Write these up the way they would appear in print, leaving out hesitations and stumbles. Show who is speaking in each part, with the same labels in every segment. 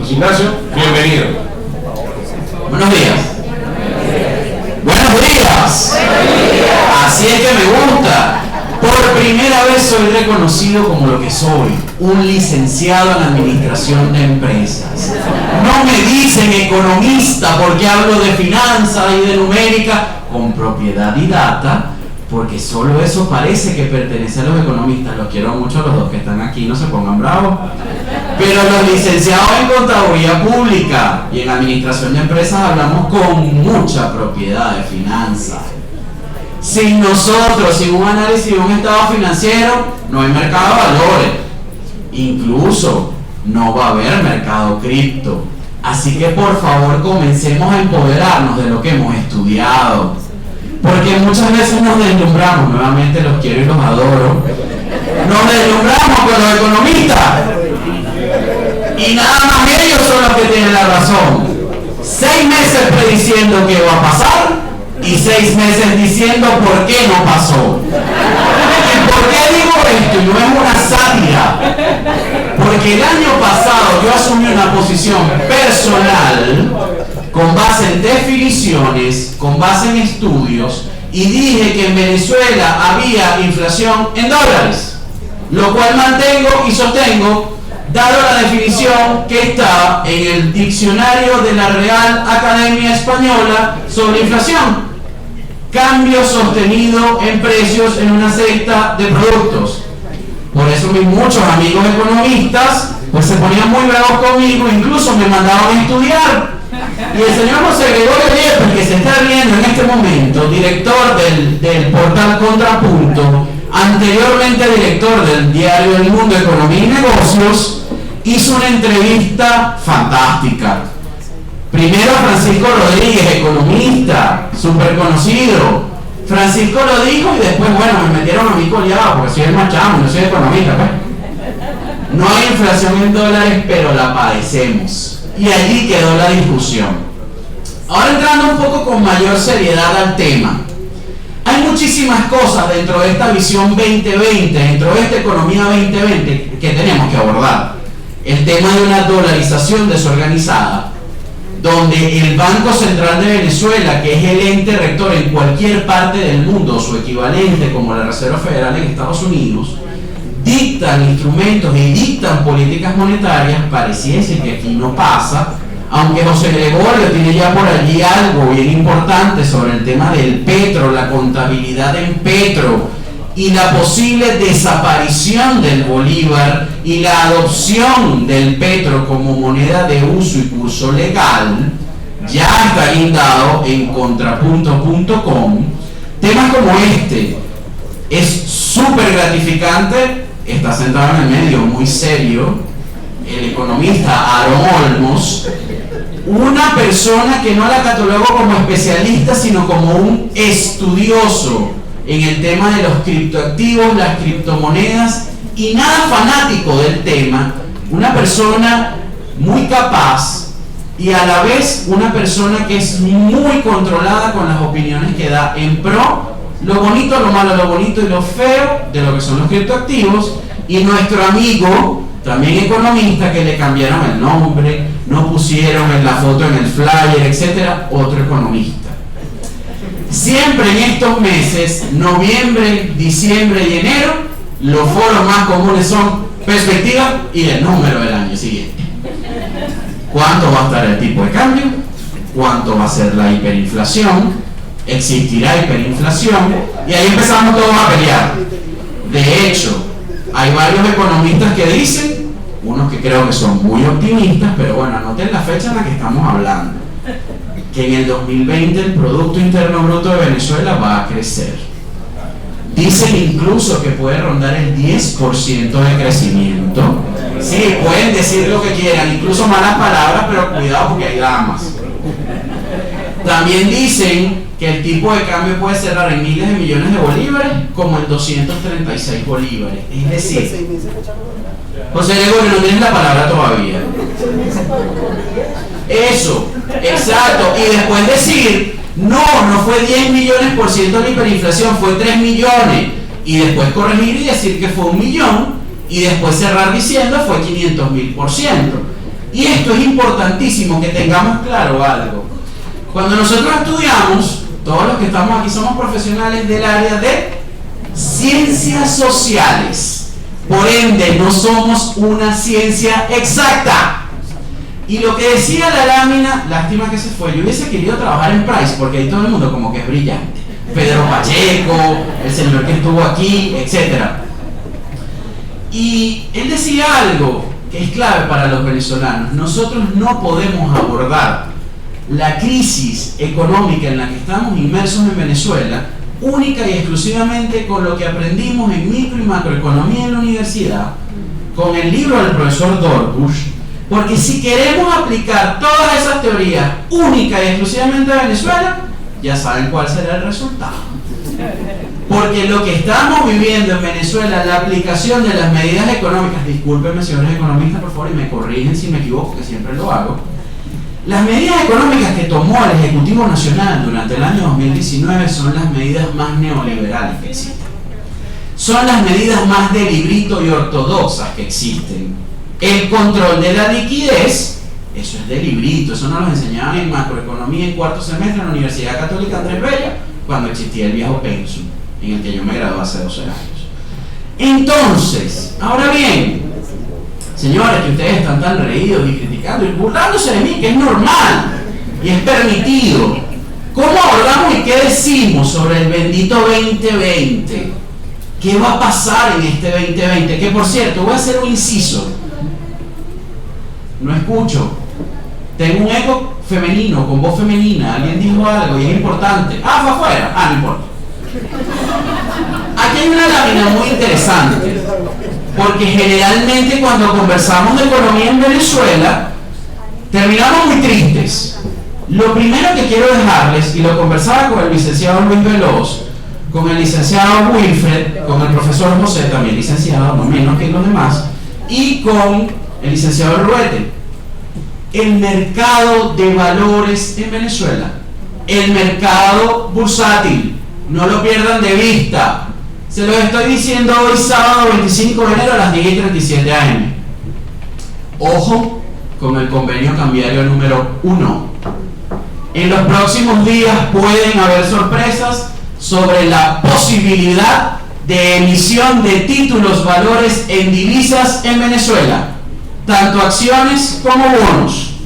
Speaker 1: José Ignacio, bienvenido.
Speaker 2: Buenos días. Buenos días. Así es que me gusta. Por primera vez soy reconocido como lo que soy, un licenciado en administración de empresas. No me dicen economista porque hablo de finanzas y de numérica con propiedad y data, porque solo eso parece que pertenece a los economistas. Los quiero mucho a los dos que están aquí, no se pongan bravos. Pero los licenciados en contaduría pública y en administración de empresas hablamos con mucha propiedad de finanzas. Sin nosotros, sin un análisis de un estado financiero, no hay mercado de valores. Incluso no va a haber mercado cripto. Así que por favor comencemos a empoderarnos de lo que hemos estudiado. Porque muchas veces nos deslumbramos, nuevamente los quiero y los adoro, nos deslumbramos con los economistas. Y nada más ellos son los que tienen la razón. 6 meses prediciendo qué va a pasar y 6 meses diciendo por qué no pasó. ¿Y por qué digo esto? Y no es una sátira. Porque el año pasado yo asumí una posición personal con base en definiciones, con base en estudios, y dije que en Venezuela había inflación en dólares, lo cual mantengo y sostengo, dado la definición que está en el diccionario de la Real Academia Española sobre inflación. Cambio sostenido en precios en una cesta de productos. Por eso mis muchos amigos economistas pues se ponían muy bravos conmigo, incluso me mandaban a estudiar. Y el señor José Gregorio Yepes, que se está viendo en este momento, director del portal Contrapunto, anteriormente director del diario El Mundo, Economía y Negocios, hizo una entrevista fantástica. Primero Francisco Rodríguez, economista, súper conocido. Francisco lo dijo y después, bueno, me metieron a mí coleado porque soy el más chamo, no soy economista, pues. No hay inflación en dólares, pero la padecemos. Y allí quedó la discusión. Ahora entrando un poco con mayor seriedad al tema. Hay muchísimas cosas dentro de esta visión 2020, dentro de esta economía 2020 que tenemos que abordar. El tema de una dolarización desorganizada, donde el Banco Central de Venezuela, que es el ente rector en cualquier parte del mundo, su equivalente como la Reserva Federal en Estados Unidos, dictan instrumentos y dictan políticas monetarias. Pareciese que aquí no pasa, aunque José Gregorio tiene ya por allí algo bien importante sobre el tema del petro, la contabilidad en petro y la posible desaparición del bolívar y la adopción del petro como moneda de uso y curso legal. Ya está guindado en contrapunto.com. Temas como este es súper gratificante. Está sentado en el medio, muy serio, el economista Aaron Olmos, una persona que no la catalogo como especialista, sino como un estudioso en el tema de los criptoactivos, las criptomonedas, y nada fanático del tema, una persona muy capaz y a la vez una persona que es muy controlada con las opiniones que da en pro, lo bonito, lo malo, lo bonito y lo feo de lo que son los criptoactivos. Y nuestro amigo, también economista, que le cambiaron el nombre, no pusieron en la foto en el flyer, etcétera, otro economista. Siempre en estos meses, noviembre, diciembre y enero, los foros más comunes son perspectiva y el número del año siguiente. ¿Cuánto va a estar el tipo de cambio? ¿Cuánto va a ser la hiperinflación? ¿Existirá hiperinflación? Y ahí empezamos todos a pelear. De hecho, hay varios economistas que dicen, unos que creo que son muy optimistas, pero bueno, anoten la fecha en la que estamos hablando, que en el 2020 el Producto Interno Bruto de Venezuela va a crecer. Dicen incluso que puede rondar el 10% de crecimiento. Sí, pueden decir lo que quieran, incluso malas palabras, pero cuidado porque hay damas. También dicen que el tipo de cambio puede cerrar en miles de millones de bolívares como en 236 bolívares. Es decir, José Gregorio, no tienes la palabra todavía. Eso, exacto. Y después decir, no fue 10 millones por ciento la hiperinflación, fue 3 millones. Y después corregir y decir que fue 1 millón. Y después cerrar diciendo fue 500.000%. Y esto es importantísimo que tengamos claro algo. Cuando nosotros estudiamos, todos los que estamos aquí somos profesionales del área de ciencias sociales. Por ende, no somos una ciencia exacta. Y lo que decía la lámina, lástima que se fue, yo hubiese querido trabajar en Price, porque ahí todo el mundo como que es brillante. Pedro Pacheco, el señor que estuvo aquí, etc. Y él decía algo que es clave para los venezolanos. Nosotros no podemos abordar la crisis económica en la que estamos inmersos en Venezuela única y exclusivamente con lo que aprendimos en micro y macroeconomía en la universidad, con el libro del profesor Dorbush, porque si queremos aplicar todas esas teorías única y exclusivamente a Venezuela, ya saben cuál será el resultado. Porque lo que estamos viviendo en Venezuela, la aplicación de las medidas económicas, discúlpenme señores economistas por favor y me corrigen si me equivoco, que siempre lo hago, las medidas económicas que tomó el Ejecutivo Nacional durante el año 2019 son las medidas más neoliberales que existen. Son las medidas más de librito y ortodoxas que existen. El control de la liquidez, eso es de librito, eso nos lo enseñaban en macroeconomía en cuarto semestre en la Universidad Católica Andrés Bello, cuando existía el viejo pensum, en el que yo me gradué hace 12 años. Entonces, ahora bien, señores, que ustedes están tan reídos y criticando y burlándose de mí, que es normal y es permitido. ¿Cómo abordamos y qué decimos sobre el bendito 2020? ¿Qué va a pasar en este 2020? Que por cierto, voy a hacer un inciso. No escucho. Tengo un eco femenino, con voz femenina. Alguien dijo algo y es importante. Fue afuera. No importa. Aquí hay una lámina muy interesante. Porque generalmente cuando conversamos de economía en Venezuela, terminamos muy tristes. Lo primero que quiero dejarles, y lo conversaba con el licenciado Luis Veloz, con el licenciado Wilfred, con el profesor José, también licenciado, no menos que los demás, y con el licenciado Ruete, el mercado de valores en Venezuela, el mercado bursátil, no lo pierdan de vista. Se los estoy diciendo hoy sábado 25 de enero a las 10:37 am. Ojo con el convenio cambiario número 1. En los próximos días pueden haber sorpresas sobre la posibilidad de emisión de títulos valores en divisas en Venezuela, tanto acciones como bonos.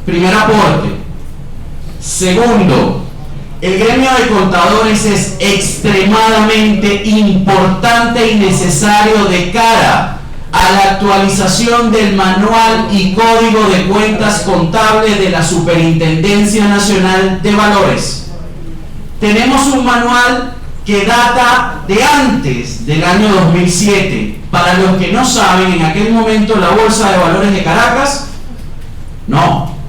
Speaker 2: Primer aporte. Segundo, el gremio de contadores es extremadamente importante y necesario de cara a la actualización del manual y código de cuentas contables de la Superintendencia Nacional de Valores. Tenemos un manual que data de antes del año 2007. Para los que no saben, en aquel momento la Bolsa de Valores de Caracas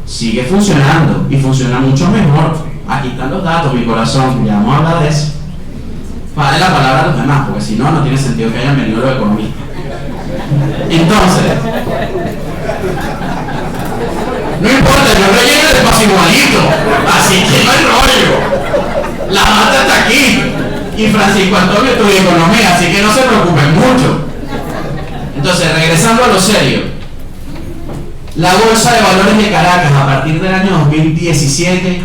Speaker 2: sigue funcionando y funciona mucho mejor. Aquí están los datos, mi corazón, ya vamos a hablar de eso. Vale la palabra a los demás, porque si no, no tiene sentido que hayan venido los economistas. Entonces, no importa, yo relleno de paso igualito, así que no hay rollo. La mata está aquí. Y Francisco Antonio estudia economía, así que no se preocupen mucho. Entonces, regresando a lo serio. La Bolsa de Valores de Caracas, a partir del año 2017,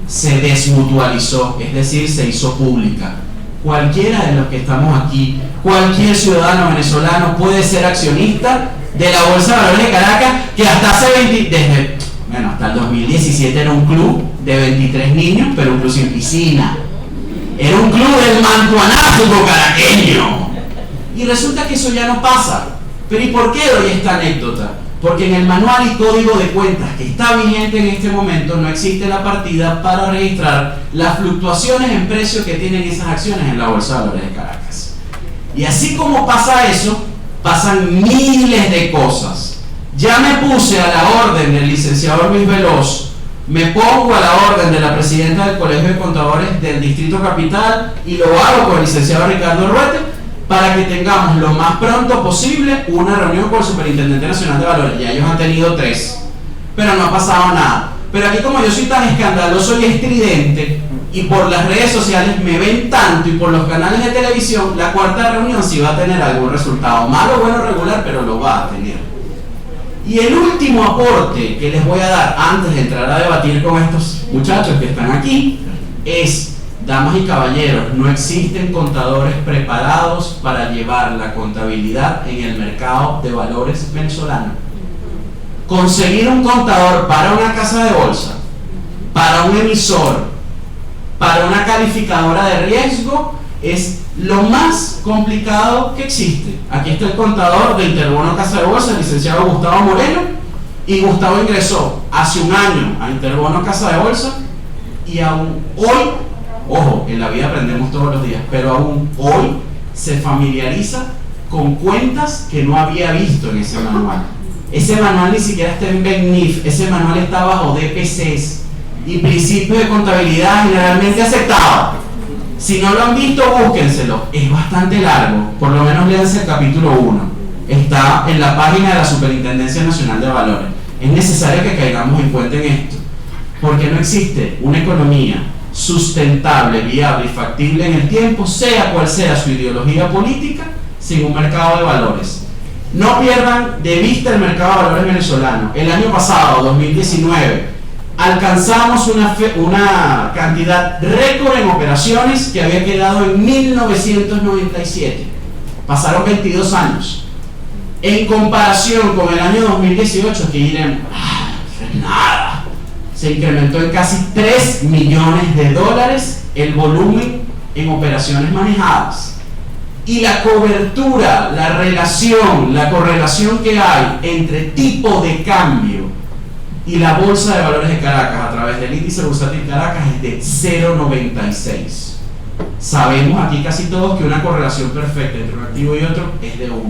Speaker 2: se desmutualizó, es decir, se hizo pública. Cualquiera de los que estamos aquí, cualquier ciudadano venezolano puede ser accionista de la Bolsa de Valores de Caracas, que hasta hasta el 2017 era un club de 23 niños, pero un club sin piscina. Era un club del mantuanástico caraqueño. Y resulta que eso ya no pasa. Pero ¿y por qué doy esta anécdota? Porque en el manual y código de cuentas que está vigente en este momento no existe la partida para registrar las fluctuaciones en precio que tienen esas acciones en la Bolsa de Valores de Caracas. Y así como pasa eso, pasan miles de cosas. Ya me puse a la orden del licenciado Luis Veloz, me pongo a la orden de la presidenta del Colegio de Contadores del Distrito Capital y lo hago con el licenciado Ricardo Ruete, para que tengamos lo más pronto posible una reunión con el Superintendente Nacional de Valores. Ya ellos han tenido 3, pero no ha pasado nada. Pero aquí, como yo soy tan escandaloso y estridente, y por las redes sociales me ven tanto, y por los canales de televisión, la 4ª reunión sí va a tener algún resultado. Malo, bueno, regular, pero lo va a tener. Y el último aporte que les voy a dar antes de entrar a debatir con estos muchachos que están aquí es, damas y caballeros, no existen contadores preparados para llevar la contabilidad en el mercado de valores venezolano. Conseguir un contador para una casa de bolsa, para un emisor, para una calificadora de riesgo es lo más complicado que existe. Aquí está el contador de Interbono Casa de Bolsa, el licenciado Gustavo Moreno, y Gustavo ingresó hace un año a Interbono Casa de Bolsa y aún hoy, ojo, en la vida aprendemos todos los días, pero aún hoy se familiariza con cuentas que no había visto en ese manual. Ese manual ni siquiera está en BECNIF, ese manual está bajo DPCs y principios de contabilidad generalmente aceptados. Si no lo han visto, búsquenselo. Es bastante largo, por lo menos léanse el capítulo 1. Está en la página de la Superintendencia Nacional de Valores. Es necesario que caigamos en cuenta en esto, porque no existe una economía sustentable, viable y factible en el tiempo, sea cual sea su ideología política, sin un mercado de valores. No pierdan de vista el mercado de valores venezolano. El año pasado, 2019, alcanzamos una cantidad récord en operaciones que había quedado en 1997. Pasaron 22 años. En comparación con el año 2018, que dirán, nada, se incrementó en casi 3 millones de dólares el volumen en operaciones manejadas. Y la cobertura, la relación, la correlación que hay entre tipo de cambio y la Bolsa de Valores de Caracas a través del índice bursátil Caracas es de 0,96. Sabemos aquí casi todos que una correlación perfecta entre un activo y otro es de 1.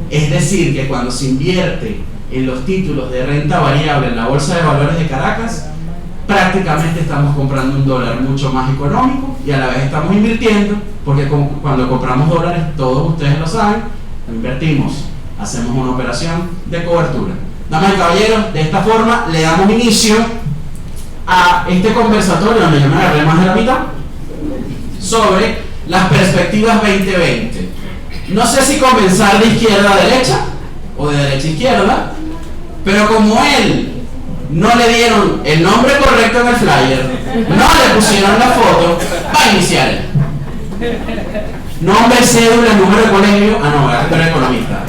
Speaker 2: Es decir, que cuando se invierte en los títulos de renta variable en la Bolsa de Valores de Caracas, prácticamente estamos comprando un dólar mucho más económico y a la vez estamos invirtiendo, porque cuando compramos dólares, todos ustedes lo saben, lo invertimos, hacemos una operación de cobertura. Damas y caballeros, de esta forma le damos inicio a este conversatorio, donde yo me agarré más de la mitad, sobre las perspectivas 2020. No sé si comenzar de izquierda a derecha o de derecha a izquierda, pero como él no le dieron el nombre correcto en el flyer, no le pusieron la foto, va a iniciar él. Nombre, cédula, número de colegio. Ah, no, tú eres economista.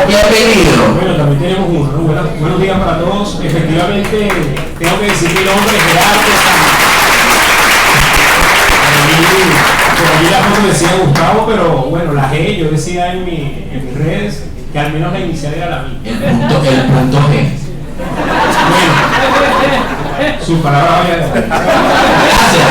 Speaker 2: Bienvenido.
Speaker 1: Bueno, también tenemos uno, ¿no? Buenos días para todos. Efectivamente, tengo que decir mi nombre, Gerardo. Por allí la foto decía Gustavo, pero bueno, la G, yo decía en mis redes que al menos la inicial era la mía.
Speaker 2: El punto G.
Speaker 1: Bueno, su palabra vaya.
Speaker 2: Gracias.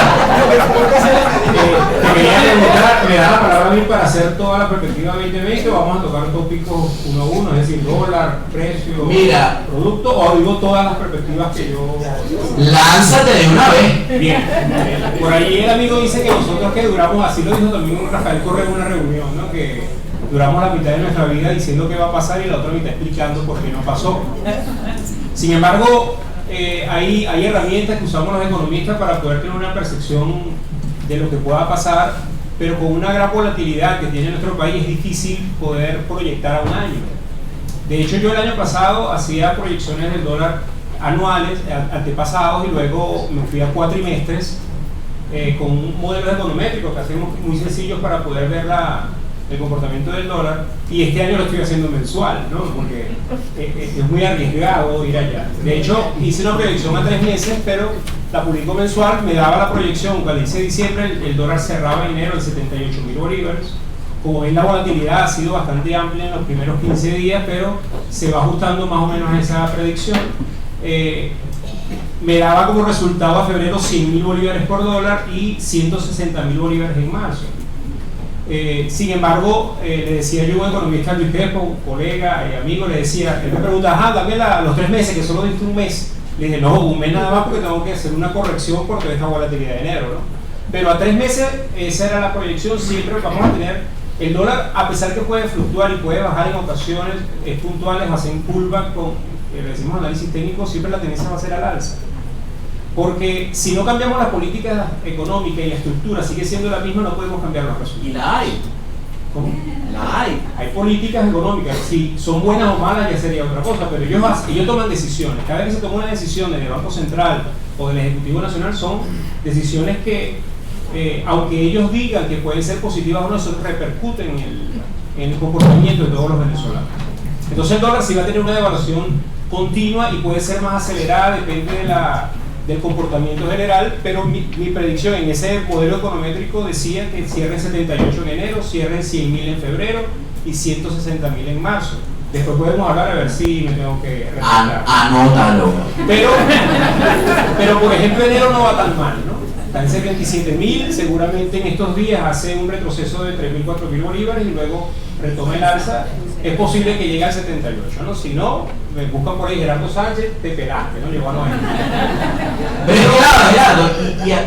Speaker 1: Te quería preguntar, me da la palabra a mí para hacer toda la perspectiva 2020 o vamos a tocar tópicos uno a uno, es decir, dólar, precio,
Speaker 2: mira,
Speaker 1: producto, o digo todas las perspectivas que yo...
Speaker 2: Lánzate de una vez.
Speaker 1: Bien, por allí el amigo dice que nosotros que duramos, así lo dijo también Rafael Correa en una reunión, ¿no? Que duramos la mitad de nuestra vida diciendo qué va a pasar y la otra mitad explicando por qué no pasó. Sin embargo, hay herramientas que usamos los economistas para poder tener una percepción de lo que pueda pasar, pero con una gran volatilidad que tiene nuestro país es difícil poder proyectar a un año. De hecho, yo el año pasado hacía proyecciones del dólar anuales, antepasados, y luego me fui a cuatrimestres con un modelo econométrico que hacemos muy sencillos para poder ver el comportamiento del dólar, y este año lo estoy haciendo mensual, ¿no? Porque es muy arriesgado ir allá. De hecho, hice una proyección a 3 meses, pero la publico mensual, me daba la proyección, cuando hice diciembre, el dólar cerraba en enero en 78.000 bolívares. Como ven, la volatilidad ha sido bastante amplia en los primeros 15 días, pero se va ajustando más o menos a esa predicción. Me daba como resultado a febrero 100.000 bolívares por dólar y 160.000 bolívares en marzo. Sin embargo, le decía yo a un economista, Luis Pepo, colega y amigo, le decía, él me preguntaba, dame los 3 meses, que solo diste un mes. Le dije, no, un mes nada más porque tengo que hacer una corrección por toda esta volatilidad de enero, ¿no? Pero a 3 meses, esa era la proyección, siempre vamos a tener el dólar, a pesar que puede fluctuar y puede bajar en ocasiones puntuales, hacen pullback con, le decimos análisis técnico, siempre la tendencia va a ser al alza. Porque si no cambiamos la política económica y la estructura sigue siendo la misma, no podemos cambiar los resultados.
Speaker 2: Y la hay.
Speaker 1: ¿Cómo?
Speaker 2: La hay.
Speaker 1: Hay políticas económicas, si son buenas o malas ya sería otra cosa, pero ellos toman decisiones. Cada vez que se toma una decisión del Banco Central o del Ejecutivo Nacional son decisiones que, aunque ellos digan que pueden ser positivas o no, eso repercuten en el comportamiento de todos los venezolanos. Entonces el dólar sí va a tener una devaluación continua y puede ser más acelerada, depende del comportamiento general, pero mi predicción en ese modelo econométrico decía que cierre 78 en enero, cierre 100.000 en febrero y 160.000 en marzo. Después podemos hablar a ver si me tengo que resaltar.
Speaker 2: Anótalo.
Speaker 1: Pero por ejemplo enero no va tan mal, ¿no? Está en 77.000, seguramente en estos días hace un retroceso de 3.000, 4.000 bolívares y luego retoma el alza. Es posible que llegue al 78, ¿no? Si no, me buscan por ahí Gerardo Sánchez, te pelaste, ¿no? Llegó a 90.
Speaker 2: Pero claro, Gerardo,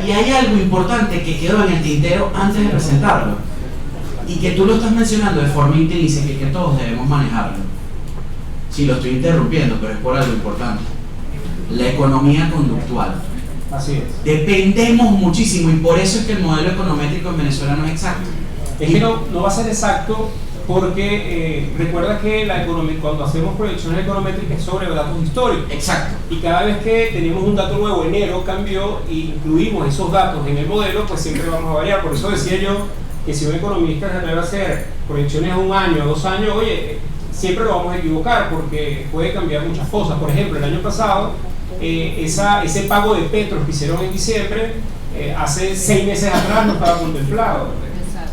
Speaker 2: y hay algo importante que quedó en el tintero antes de presentarlo y que tú lo estás mencionando de forma intrínseca y que todos debemos manejarlo. Sí, lo estoy interrumpiendo, pero es por algo importante. La economía conductual.
Speaker 1: Así es.
Speaker 2: Dependemos muchísimo y por eso es que el modelo econométrico en Venezuela no es exacto.
Speaker 1: Es que no va a ser exacto porque recuerda que la economía, cuando hacemos proyecciones econométricas es sobre datos históricos.
Speaker 2: Exacto.
Speaker 1: Y cada vez que tenemos un dato nuevo, enero cambió y incluimos esos datos en el modelo, pues siempre vamos a variar. Por eso decía yo que si un economista se atreve a hacer proyecciones a un año, a 2 años, oye, siempre lo vamos a equivocar porque puede cambiar muchas cosas. Por ejemplo, el año pasado, ese pago de Petro que hicieron en diciembre, hace 6 meses atrás no estaba contemplado.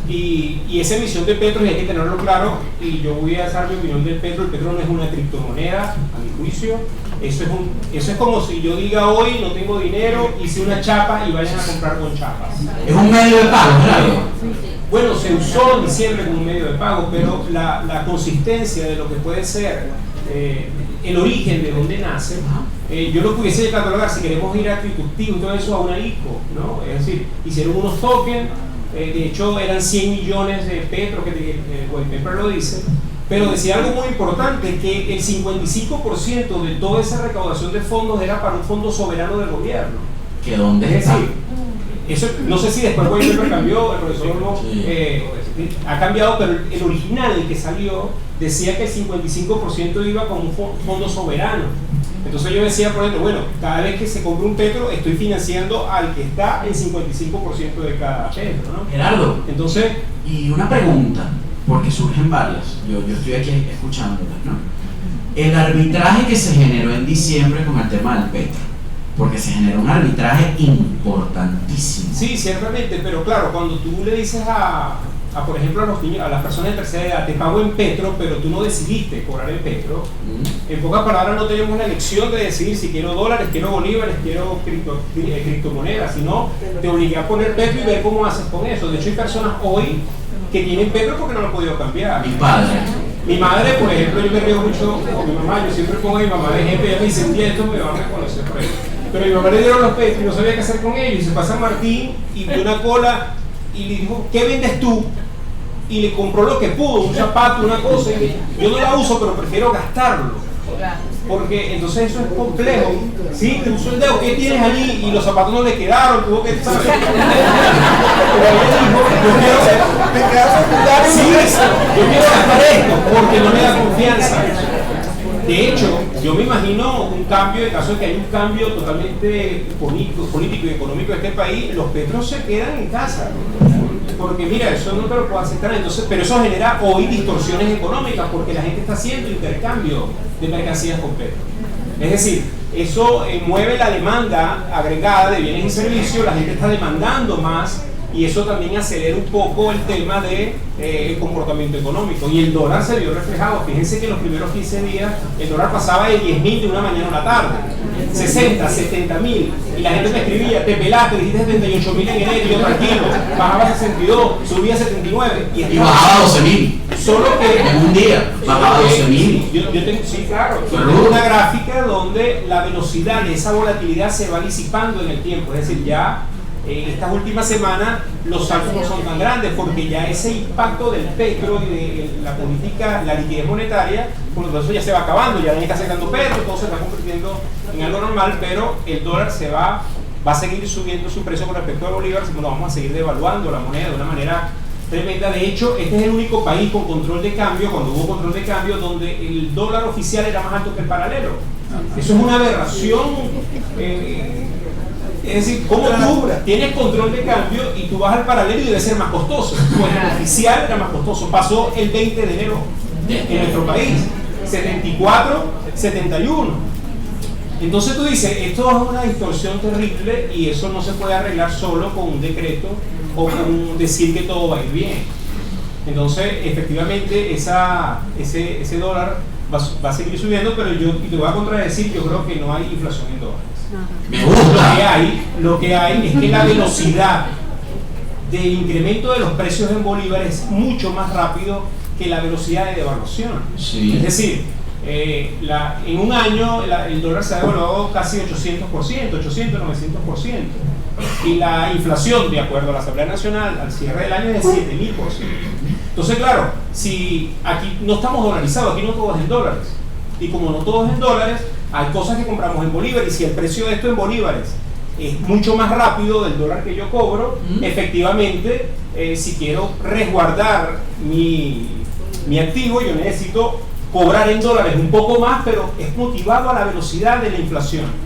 Speaker 1: Y esa emisión de Petro, y hay que tenerlo claro, y yo voy a dar mi opinión del Petro. El Petro no es una criptomoneda, a mi juicio. Eso es como si yo diga hoy no tengo dinero, hice una chapa y vayan a comprar con chapas.
Speaker 2: Es un medio de pago, claro.
Speaker 1: Bueno, se usó en diciembre como un medio de pago, pero la consistencia de lo que puede ser el origen de donde nace, yo lo pudiese catalogar, si queremos ir a criptoactivos y todo eso, a una ICO, ¿no? Es decir, hicieron unos tokens. De hecho eran 100 millones de Petro, que el white paper lo dice, pero decía algo muy importante, que el 55% de toda esa recaudación de fondos era para un fondo soberano del gobierno.
Speaker 2: ¿Que dónde
Speaker 1: está? Eso, no sé si después el white paper cambió, el profesor ha cambiado, pero el original, el que salió, decía que el 55% iba con un fondo soberano. Entonces yo decía, por ejemplo, bueno, cada vez que se compra un Petro, estoy financiando al que está el 55% de cada Petro, ¿no?
Speaker 2: Gerardo,
Speaker 1: entonces,
Speaker 2: y una pregunta, porque surgen varias, yo estoy aquí escuchándolas, ¿no? El arbitraje que se generó en diciembre con el tema del Petro, porque se generó un arbitraje importantísimo.
Speaker 1: Sí, ciertamente, pero claro, cuando tú le dices por ejemplo, a los niños, a las personas de tercera edad, te pago en Petro, pero tú no decidiste cobrar en Petro. En pocas palabras, no tenemos la elección de decidir si quiero dólares, quiero bolívares, quiero criptomonedas, sino te obligué a poner Petro y ver cómo haces con eso. De hecho, hay personas hoy que tienen Petro porque no lo han podido cambiar.
Speaker 2: Mi padre.
Speaker 1: Mi madre, por ejemplo, yo me río mucho con mi mamá, yo siempre pongo a mi mamá de ejemplo, ella me dice, un día esto me van a reconocer por eso. Pero mi mamá le dieron los Petro y no sabía qué hacer con ellos, y se pasa a Martín y vio una cola y le dijo, ¿qué vendes tú? Y le compró lo que pudo, un zapato, una cosa, y yo no la uso, pero prefiero gastarlo. Porque entonces eso es complejo. Sí, te usó el dedo, ¿qué tienes allí? Y los zapatos no le quedaron, tuvo que, ¿sabes? Pero ella dijo, yo quiero gastar esto, porque no me da confianza. De hecho, yo me imagino un cambio, en caso de que haya un cambio totalmente político y económico de este país, los Petros se quedan en casa. Porque mira, eso no te lo puedo aceptar. Entonces, pero eso genera hoy distorsiones económicas, porque la gente está haciendo intercambio de mercancías con Petro. Es decir, eso mueve la demanda agregada de bienes y servicios, la gente está demandando más, y eso también acelera un poco el tema de el comportamiento económico. Y el dólar se vio reflejado. Fíjense que en los primeros 15 días el dólar pasaba de 10.000 de una mañana a una tarde, 60, 70.000, y la gente me escribía, te pelaste, dijiste 78.000 en enero, y yo tranquilo, bajaba a 62, subía a 79
Speaker 2: y bajaba a 12.000.
Speaker 1: Solo que
Speaker 2: en un día bajaba a 12.000.
Speaker 1: Yo tengo, sí, claro, yo tengo una gráfica donde la velocidad de esa volatilidad se va disipando en el tiempo. Es decir, ya en estas últimas semanas los saltos no son tan grandes, porque ya ese impacto del Petro y de la política, la liquidez monetaria, por eso ya se va acabando, ya nadie está sacando Petro, todo se está convirtiendo en algo normal, pero el dólar va a seguir subiendo su precio con respecto al bolívar, lo vamos a seguir devaluando la moneda de una manera tremenda. De hecho, este es el único país con control de cambio, cuando hubo control de cambio, donde el dólar oficial era más alto que el paralelo. Eso es una aberración. Es decir, como tú tienes control de cambio y tú vas al paralelo y debe ser más costoso. Pues el oficial era más costoso. Pasó el 20 de enero en nuestro país. 74, 71. Entonces tú dices, esto es una distorsión terrible y eso no se puede arreglar solo con un decreto o con decir que todo va a ir bien. Entonces, efectivamente, ese dólar va a seguir subiendo, pero y te voy a contradecir, yo creo que no hay inflación en dólares.
Speaker 2: Me gusta.
Speaker 1: Lo que hay es que la velocidad del incremento de los precios en bolívares es mucho más rápido que la velocidad de devaluación.
Speaker 2: Sí.
Speaker 1: Es decir, en un año el dólar se ha devaluado casi 800%, 800, 900%. Y la inflación, de acuerdo a la Asamblea Nacional, al cierre del año es de 7.000%. Entonces, claro, si aquí no estamos dolarizados, aquí no todo es en dólares. Y como no todo es en dólares, hay cosas que compramos en bolívares. Y si el precio de esto en bolívares es mucho más rápido del dólar que yo cobro, efectivamente, si quiero resguardar mi activo, yo necesito cobrar en dólares un poco más, pero es motivado a la velocidad de la inflación.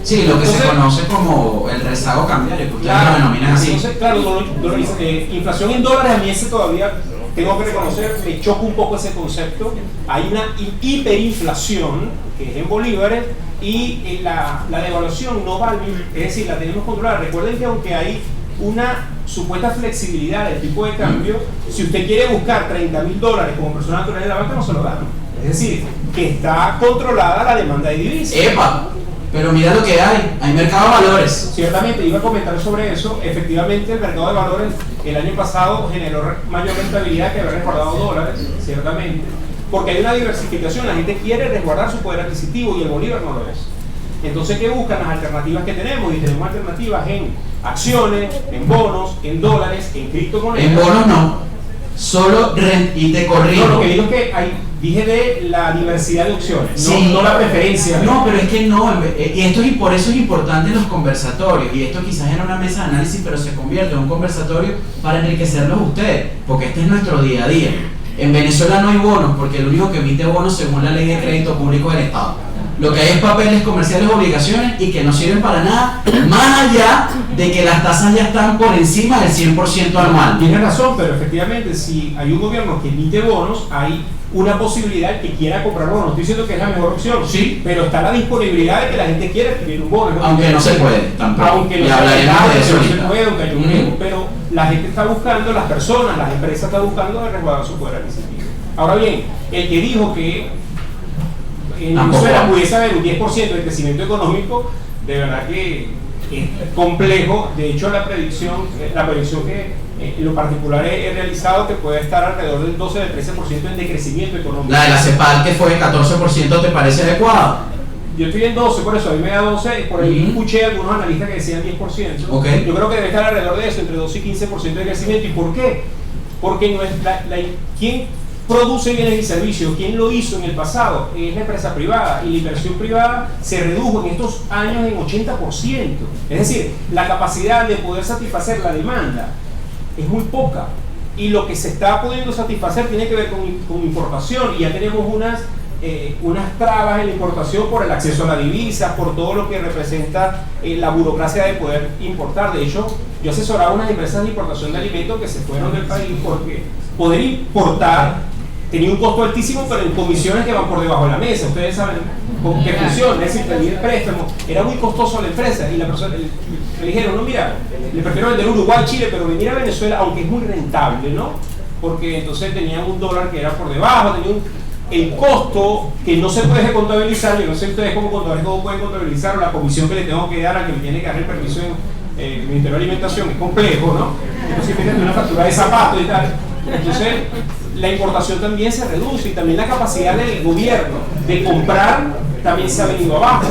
Speaker 2: Sí, lo que entonces, se conoce como el rezago cambiario, que ustedes lo denominan así.
Speaker 1: Entonces, claro, inflación en dólares, a mí ese todavía tengo que reconocer, me choca un poco ese concepto. Hay una hiperinflación, que es en bolívares, y la devaluación no va al mismo, es decir, la tenemos controlada. Recuerden que aunque hay una supuesta flexibilidad del tipo de cambio, si usted quiere buscar $30.000 como persona natural en la banca, no se lo dan. Es decir, que está controlada la demanda de divisas.
Speaker 2: ¡Epa! Pero mira lo que hay mercado de valores.
Speaker 1: Ciertamente, iba a comentar sobre eso. Efectivamente, el mercado de valores el año pasado generó mayor rentabilidad que haber resguardado dólares, ciertamente, porque hay una diversificación. La gente quiere resguardar su poder adquisitivo y el bolívar no lo es. Entonces, ¿qué buscan? Las alternativas que tenemos, y tenemos alternativas en acciones, en bonos, en dólares, en criptomonedas.
Speaker 2: En bonos no, solo y te corrijo.
Speaker 1: No, lo que digo es que dije de la diversidad de opciones,
Speaker 2: sí,
Speaker 1: no la preferencia.
Speaker 2: No, pero es que no, y esto es, por eso es importante en los conversatorios, y esto quizás era una mesa de análisis, pero se convierte en un conversatorio para enriquecerlos ustedes, porque este es nuestro día a día. En Venezuela no hay bonos, porque el único que emite bonos según la ley de crédito público es el Estado. Lo que hay es papeles comerciales, obligaciones, y que no sirven para nada, más allá de que las tasas ya están por encima del 100% anual.
Speaker 1: Tienes razón, pero efectivamente, si hay un gobierno que emite bonos, hay una posibilidad que quiera comprar bonos. No estoy diciendo que es la mejor opción,
Speaker 2: sí,
Speaker 1: pero está la disponibilidad de que la gente quiera adquirir un bono.
Speaker 2: Aunque no se puede, tampoco.
Speaker 1: Aunque no se puede, aunque hay un riesgo, pero la gente está buscando, las personas, las empresas están buscando de resguardar su poder adquisitivo. Ahora bien, el que dijo que en Venezuela pudiese haber un 10% de crecimiento económico, de verdad que es complejo. De hecho, la predicción que en lo particular he realizado, que puede estar alrededor del 12 del 13% en decrecimiento económico.
Speaker 2: La de la CEPAL, que fue 14%, ¿te parece adecuada?
Speaker 1: Yo estoy en 12, por eso a mí me da 12, por ahí escuché a algunos analistas que decían 10%.
Speaker 2: Okay.
Speaker 1: Yo creo que debe estar alrededor de eso, entre 12 y 15% de crecimiento. ¿Y por qué? Porque no es ¿quién produce bienes y servicios? ¿Quién lo hizo en el pasado? Es la empresa privada, y la inversión privada se redujo en estos años en 80%. Es decir, la capacidad de poder satisfacer la demanda es muy poca, y lo que se está pudiendo satisfacer tiene que ver con importación, y ya tenemos unas trabas en la importación por el acceso a la divisa, por todo lo que representa la burocracia de poder importar. De hecho, yo asesoraba a unas empresas de importación de alimentos que se fueron del país porque poder importar tenía un costo altísimo, pero en comisiones que van por debajo de la mesa. Ustedes saben con qué funciona, es decir, pedir el préstamo era muy costoso a la empresa, y la persona le dijeron, no, mira, le prefiero vender Uruguay, Chile, pero venir a Venezuela, aunque es muy rentable, ¿no? Porque entonces tenían un dólar que era por debajo, tenían el costo que no se puede contabilizar. Yo no sé ustedes como contadores cómo pueden contabilizar la comisión que le tengo que dar a que me tiene que dar el permiso en el Ministerio de Alimentación. Es complejo, ¿no? Entonces fíjate una factura de zapatos y tal. Entonces la importación también se reduce, y también la capacidad del gobierno de comprar también se ha venido abajo.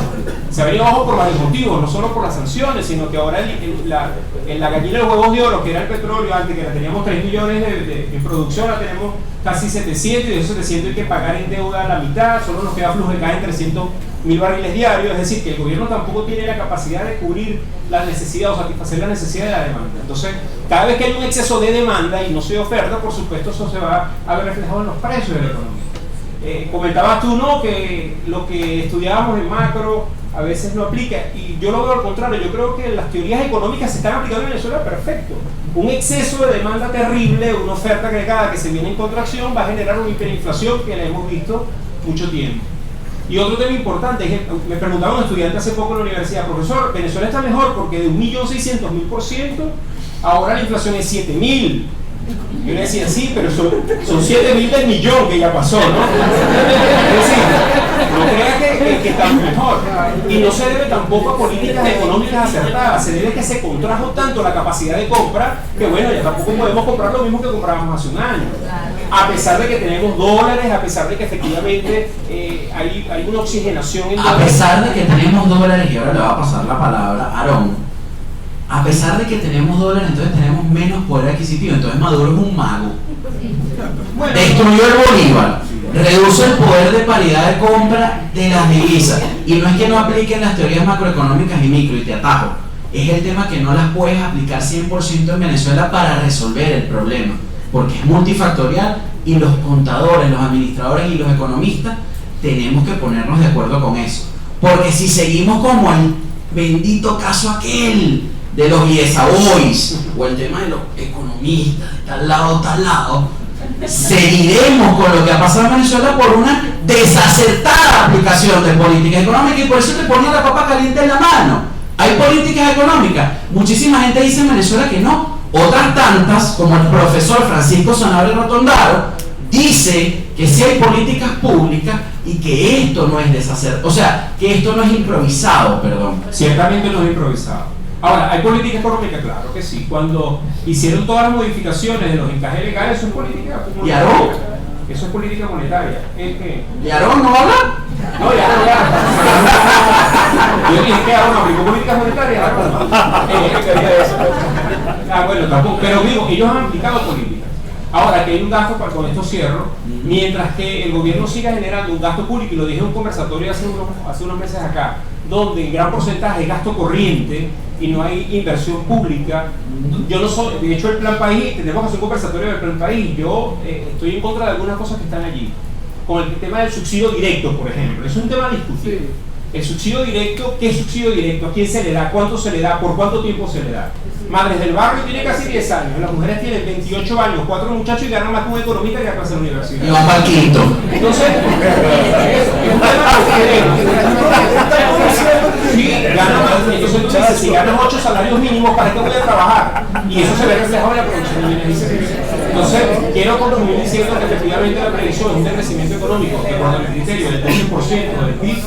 Speaker 1: Se ha venido abajo por varios motivos, no solo por las sanciones, sino que ahora la gallina de los huevos de oro, que era el petróleo, antes que la teníamos 3 millones de producción, la tenemos casi 700, y de esos 700 hay que pagar en deuda a la mitad, solo nos queda flujo de caja en 300.000 barriles diarios, es decir, que el gobierno tampoco tiene la capacidad de cubrir las necesidades o satisfacer la necesidad de la demanda. Entonces, cada vez que hay un exceso de demanda y no se oferta, por supuesto eso se va a ver reflejado en los precios de la economía. Comentabas tú, ¿no?, que lo que estudiábamos en macro a veces no aplica, y yo lo veo al contrario. Yo creo que las teorías económicas se están aplicando en Venezuela perfecto. Un exceso de demanda terrible, una oferta agregada que se viene en contracción, va a generar una hiperinflación que la hemos visto mucho tiempo. Y otro tema importante, es que me preguntaba un estudiante hace poco en la universidad: profesor, Venezuela está mejor porque de 1.600.000%, ahora la inflación es 7.000. Yo le decía, sí, pero son 7.000 del millón que ya pasó, ¿no? Es decir, no crea que está mejor. Y no se debe tampoco a políticas económicas acertadas, se debe a que se contrajo tanto la capacidad de compra que, bueno, ya tampoco podemos comprar lo mismo que comprábamos hace un año. A pesar de que tenemos dólares, a pesar de que efectivamente hay una oxigenación en dólares.
Speaker 2: A pesar de que tenemos dólares, y ahora le va a pasar la palabra a Aarón. A pesar de que tenemos dólares, entonces tenemos menos poder adquisitivo. Entonces Maduro es un mago. Bueno, destruyó el Bolívar, reduce el poder de paridad de compra de las divisas. Y no es que no apliquen las teorías macroeconómicas y micro, y te atajo. Es el tema que no las puedes aplicar 100% en Venezuela para resolver el problema, porque es multifactorial, y los contadores, los administradores y los economistas tenemos que ponernos de acuerdo con eso. Porque si seguimos como el bendito caso aquel de los Yesaboys, o el tema de los economistas de tal lado, seguiremos con lo que ha pasado en Venezuela por una desacertada aplicación de política económica. Y por eso te ponía la papa caliente en la mano. Hay políticas económicas, muchísima gente dice en Venezuela que no, otras tantas, como el profesor Francisco Sanabria Rotondaro, dice que sí hay políticas públicas y que esto no es desacertado, o sea, que esto no es improvisado, perdón.
Speaker 1: Ciertamente no es improvisado. Ahora, ¿hay política económica? Claro que sí. Cuando hicieron todas las modificaciones de los encajes legales, eso es política monetaria.
Speaker 2: ¿Y Aarón?
Speaker 1: Eso es política monetaria.
Speaker 2: ¿Y Aarón no habla?
Speaker 1: No, ya no. Yo dije que Aarón aplicó políticas monetarias. Bueno, tampoco. Pero digo, ellos han aplicado políticas. Ahora, que hay un gasto, con esto cierro, mientras que el gobierno siga generando un gasto público, y lo dije en un conversatorio hace unos meses acá, donde en gran porcentaje es gasto corriente y no hay inversión pública. Yo no soy, de hecho el Plan País, tenemos que hacer un conversatorio del Plan País, yo estoy en contra de algunas cosas que están allí, con el tema del subsidio directo, por ejemplo. Es un tema discutido. Sí. El subsidio directo, ¿qué subsidio directo? ¿A quién se le da? ¿Cuánto se le da? ¿Por cuánto tiempo se le da? Madres del Barrio tiene casi 10 años, las mujeres tienen 28 años, 4 muchachos y ganan más que un economista que va a pasar a la universidad.
Speaker 2: Y van para el quinto.
Speaker 1: Entonces, es un tema si ganas 8 salarios mínimos, ¿para qué voy a trabajar? Y eso se ve reflejado en la producción de bienes y servicios. Entonces, quiero concluir diciendo que efectivamente la predicción es un decrecimiento económico que, por el criterio del 13% del PIB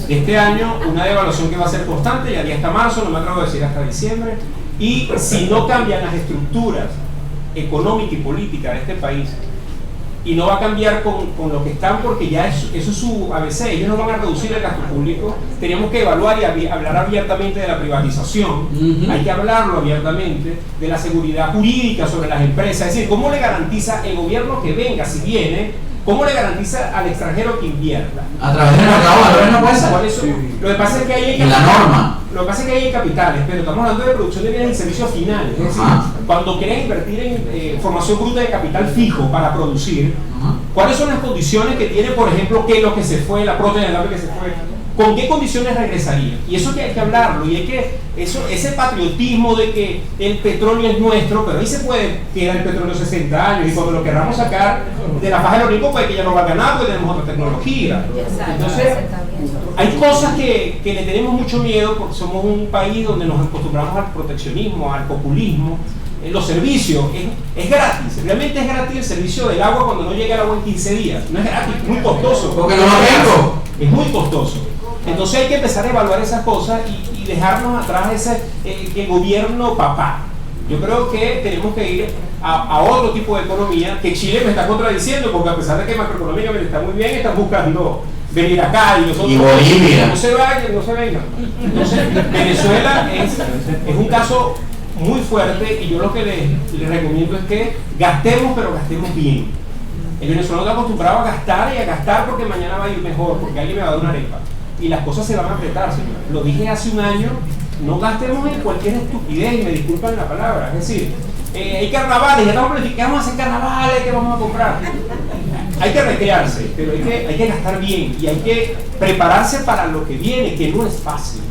Speaker 1: de este año, una devaluación que va a ser constante, ya hasta marzo, no me atrevo a decir hasta diciembre. Y si no cambian las estructuras económicas y políticas de este país, y no va a cambiar con lo que están, porque ya eso es su ABC, ellos no van a reducir el gasto público. Tenemos que evaluar y hablar abiertamente de la privatización, hay que hablarlo abiertamente, de la seguridad jurídica sobre las empresas, es decir, cómo le garantiza el gobierno que venga, si viene, cómo le garantiza al extranjero que invierta.
Speaker 2: A través del mercado de valores no puede ser.
Speaker 1: Lo que pasa es que hay
Speaker 2: la norma.
Speaker 1: Lo que pasa es que hay capitales, pero estamos hablando de producción de bienes y servicios finales. Es decir, cuando quieren invertir en formación bruta de capital fijo para producir, ¿cuáles son las condiciones que tiene, por ejemplo, qué es lo que se fue, la proteína que se fue? ¿Con qué condiciones regresaría? Y eso que hay que hablarlo, y hay que, ese patriotismo de que el petróleo es nuestro, pero ahí se puede quedar el petróleo 60 años, y cuando lo queramos sacar de la faja del Orinoco, puede que ya no valga nada, porque tenemos otra tecnología. Entonces, hay cosas que le tenemos mucho miedo, porque somos un país donde nos acostumbramos al proteccionismo, al populismo. Los servicios, es gratis, realmente es gratis el servicio del agua cuando no llega el agua en 15 días. No es gratis, es muy costoso.
Speaker 2: Porque no lo tengo.
Speaker 1: Es muy costoso. Entonces hay que empezar a evaluar esas cosas y dejarnos atrás el gobierno papá. Yo creo que tenemos que ir a otro tipo de economía, que Chile me está contradiciendo, porque a pesar de que macroeconómicamente está muy bien, están buscando venir acá y nosotros...
Speaker 2: Y Bolivia.
Speaker 1: No se vayan, no se vengan. Entonces, Venezuela es un caso muy fuerte y yo lo que les recomiendo es que gastemos, pero gastemos bien. El venezolano está acostumbrado a gastar porque mañana va a ir mejor, porque alguien me va a dar una arepa. Y las cosas se van a apretar, señor. Lo dije hace un año, no gastemos en cualquier estupidez, y me disculpan la palabra. Es decir, hay carnavales, ya estamos planificando, ¿qué vamos a hacer carnavales? ¿Qué vamos a comprar? Hay que recrearse, pero hay que gastar bien y hay que prepararse para lo que viene, que no es fácil.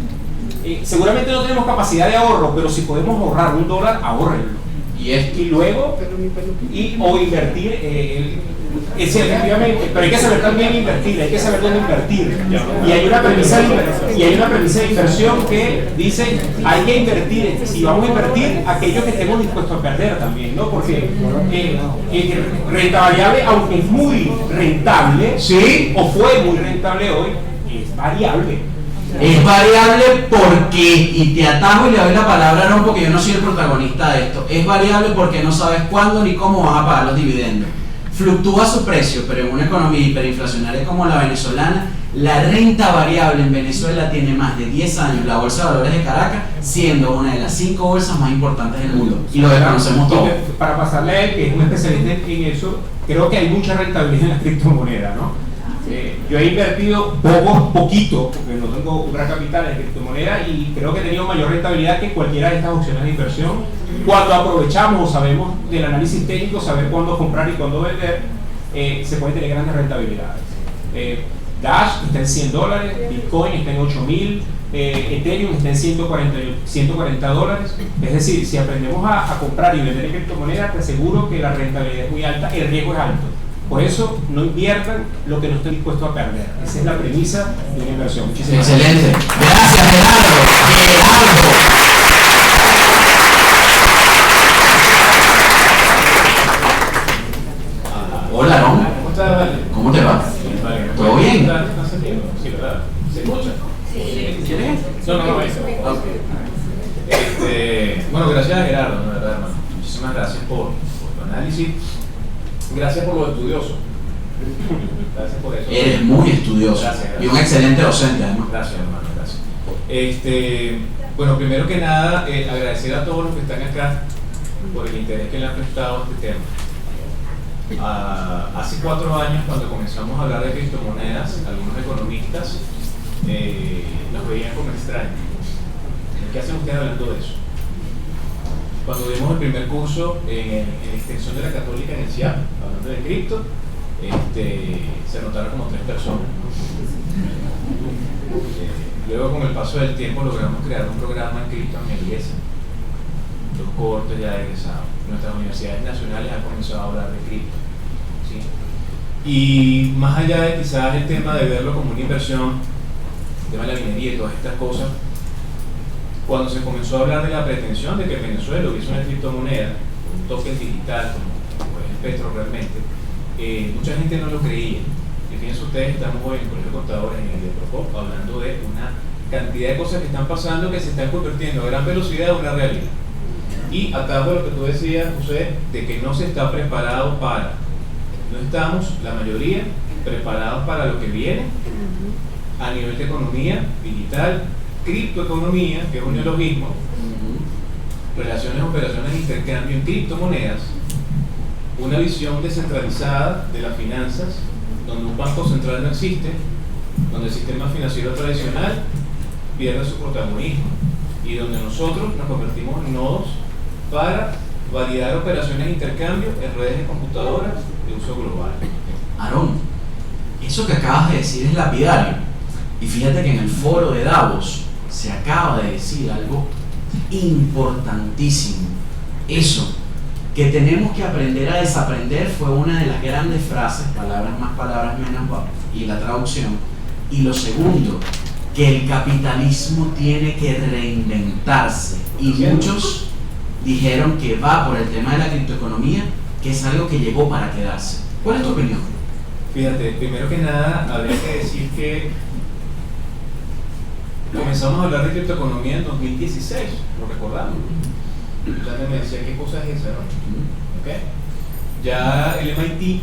Speaker 1: Seguramente no tenemos capacidad de ahorro, pero si podemos ahorrar $1, ahórrenlo. Y luego, o invertir, sí, efectivamente, pero hay que saber también invertir, hay que saber dónde invertir. Y hay una premisa de inversión que dice, hay que invertir, si vamos a invertir, aquello que estemos dispuestos a perder también, ¿no? Porque renta variable, aunque es muy rentable,
Speaker 2: ¿sí?
Speaker 1: O fue muy rentable hoy, es variable.
Speaker 2: Es variable porque, y te atajo y le doy la palabra, no, porque yo no soy el protagonista de esto, es variable porque no sabes cuándo ni cómo vas a pagar los dividendos. Fluctúa su precio, pero en una economía hiperinflacionaria como la venezolana, la renta variable en Venezuela tiene más de 10 años, la Bolsa de Valores de Caracas, siendo una de las 5 bolsas más importantes del mundo. Y lo desconocemos todos.
Speaker 1: Para pasarle a él, que es un especialista en eso, creo que hay mucha rentabilidad en la criptomoneda, ¿no? Yo he invertido poquito, porque no tengo un gran capital en criptomoneda y creo que he tenido mayor rentabilidad que cualquiera de estas opciones de inversión. Cuando aprovechamos o sabemos del análisis técnico, saber cuándo comprar y cuándo vender, se pueden tener grandes rentabilidades. Dash está en $100, Bitcoin está en 8.000, Ethereum está en $140. Es decir, si aprendemos a comprar y vender en criptomonedas, te aseguro que la rentabilidad es muy alta, el riesgo es alto. Por eso, no inviertan lo que no estén dispuestos a perder. Esa es la premisa de una inversión. Muchísimas gracias.
Speaker 2: Excelente. Gracias, Gerardo. Hola, Aaron. ¿Cómo te va? ¿Todo bien?
Speaker 3: Sí, ¿verdad? ¿Se escucha? Sí. ¿Quién es? No, eso. Bueno, gracias a Gerardo, ¿no? ¿Verdad, hermano? Muchísimas gracias por tu análisis. Gracias por lo estudioso. Gracias por eso.
Speaker 2: Eres muy estudioso.
Speaker 3: Gracias.
Speaker 2: Y un excelente docente, además.
Speaker 3: Gracias, hermano, gracias. Bueno, primero que nada, agradecer a todos los que están acá por el interés que le han prestado a este tema. Hace 4 años, cuando comenzamos a hablar de criptomonedas, algunos economistas nos veían como extraños. ¿Qué hacen ustedes hablando de eso? Cuando dimos el primer curso en extensión de la Católica en el CIAP, hablando de cripto, se anotaron como 3 personas. Luego, con el paso del tiempo, logramos crear un programa en cripto en el IESA. Los cortes ya egresados. Nuestras universidades nacionales han comenzado a hablar de cripto, ¿sí? Y más allá de quizás el tema de verlo como una inversión, el tema de la minería y todas estas cosas, cuando se comenzó a hablar de la pretensión de que Venezuela hubiese una criptomoneda, un token digital, como es el Petro realmente, mucha gente no lo creía. Y fíjense ustedes, estamos hoy en el Colegio de Contadores, en el IEPROCOP, hablando de una cantidad de cosas que están pasando que se están convirtiendo a gran velocidad en una realidad. Y atajo a lo que tú decías, José, de que no se está preparado para. No estamos, la mayoría, preparados para lo que viene a nivel de economía digital, criptoeconomía, que es un neologismo, relaciones, operaciones de intercambio en criptomonedas, una visión descentralizada de las finanzas, donde un banco central no existe, donde el sistema financiero tradicional pierde su protagonismo y donde nosotros nos convertimos en nodos para validar operaciones de intercambio en redes de computadoras de uso global.
Speaker 2: Aarón, eso que acabas de decir es lapidario. Y fíjate que en el foro de Davos se acaba de decir algo importantísimo. Eso, que tenemos que aprender a desaprender, fue una de las grandes frases, palabras más, palabras menos, y la traducción. Y lo segundo, que el capitalismo tiene que reinventarse. Y muchos dijeron que va por el tema de la criptoeconomía, que es algo que llegó para quedarse. ¿Cuál es tu opinión?
Speaker 3: Fíjate, primero que nada, habría que decir que comenzamos a hablar de criptoeconomía en 2016, lo recordamos. Ya me decía, ¿qué cosa es esa, no? ¿Okay? Ya el MIT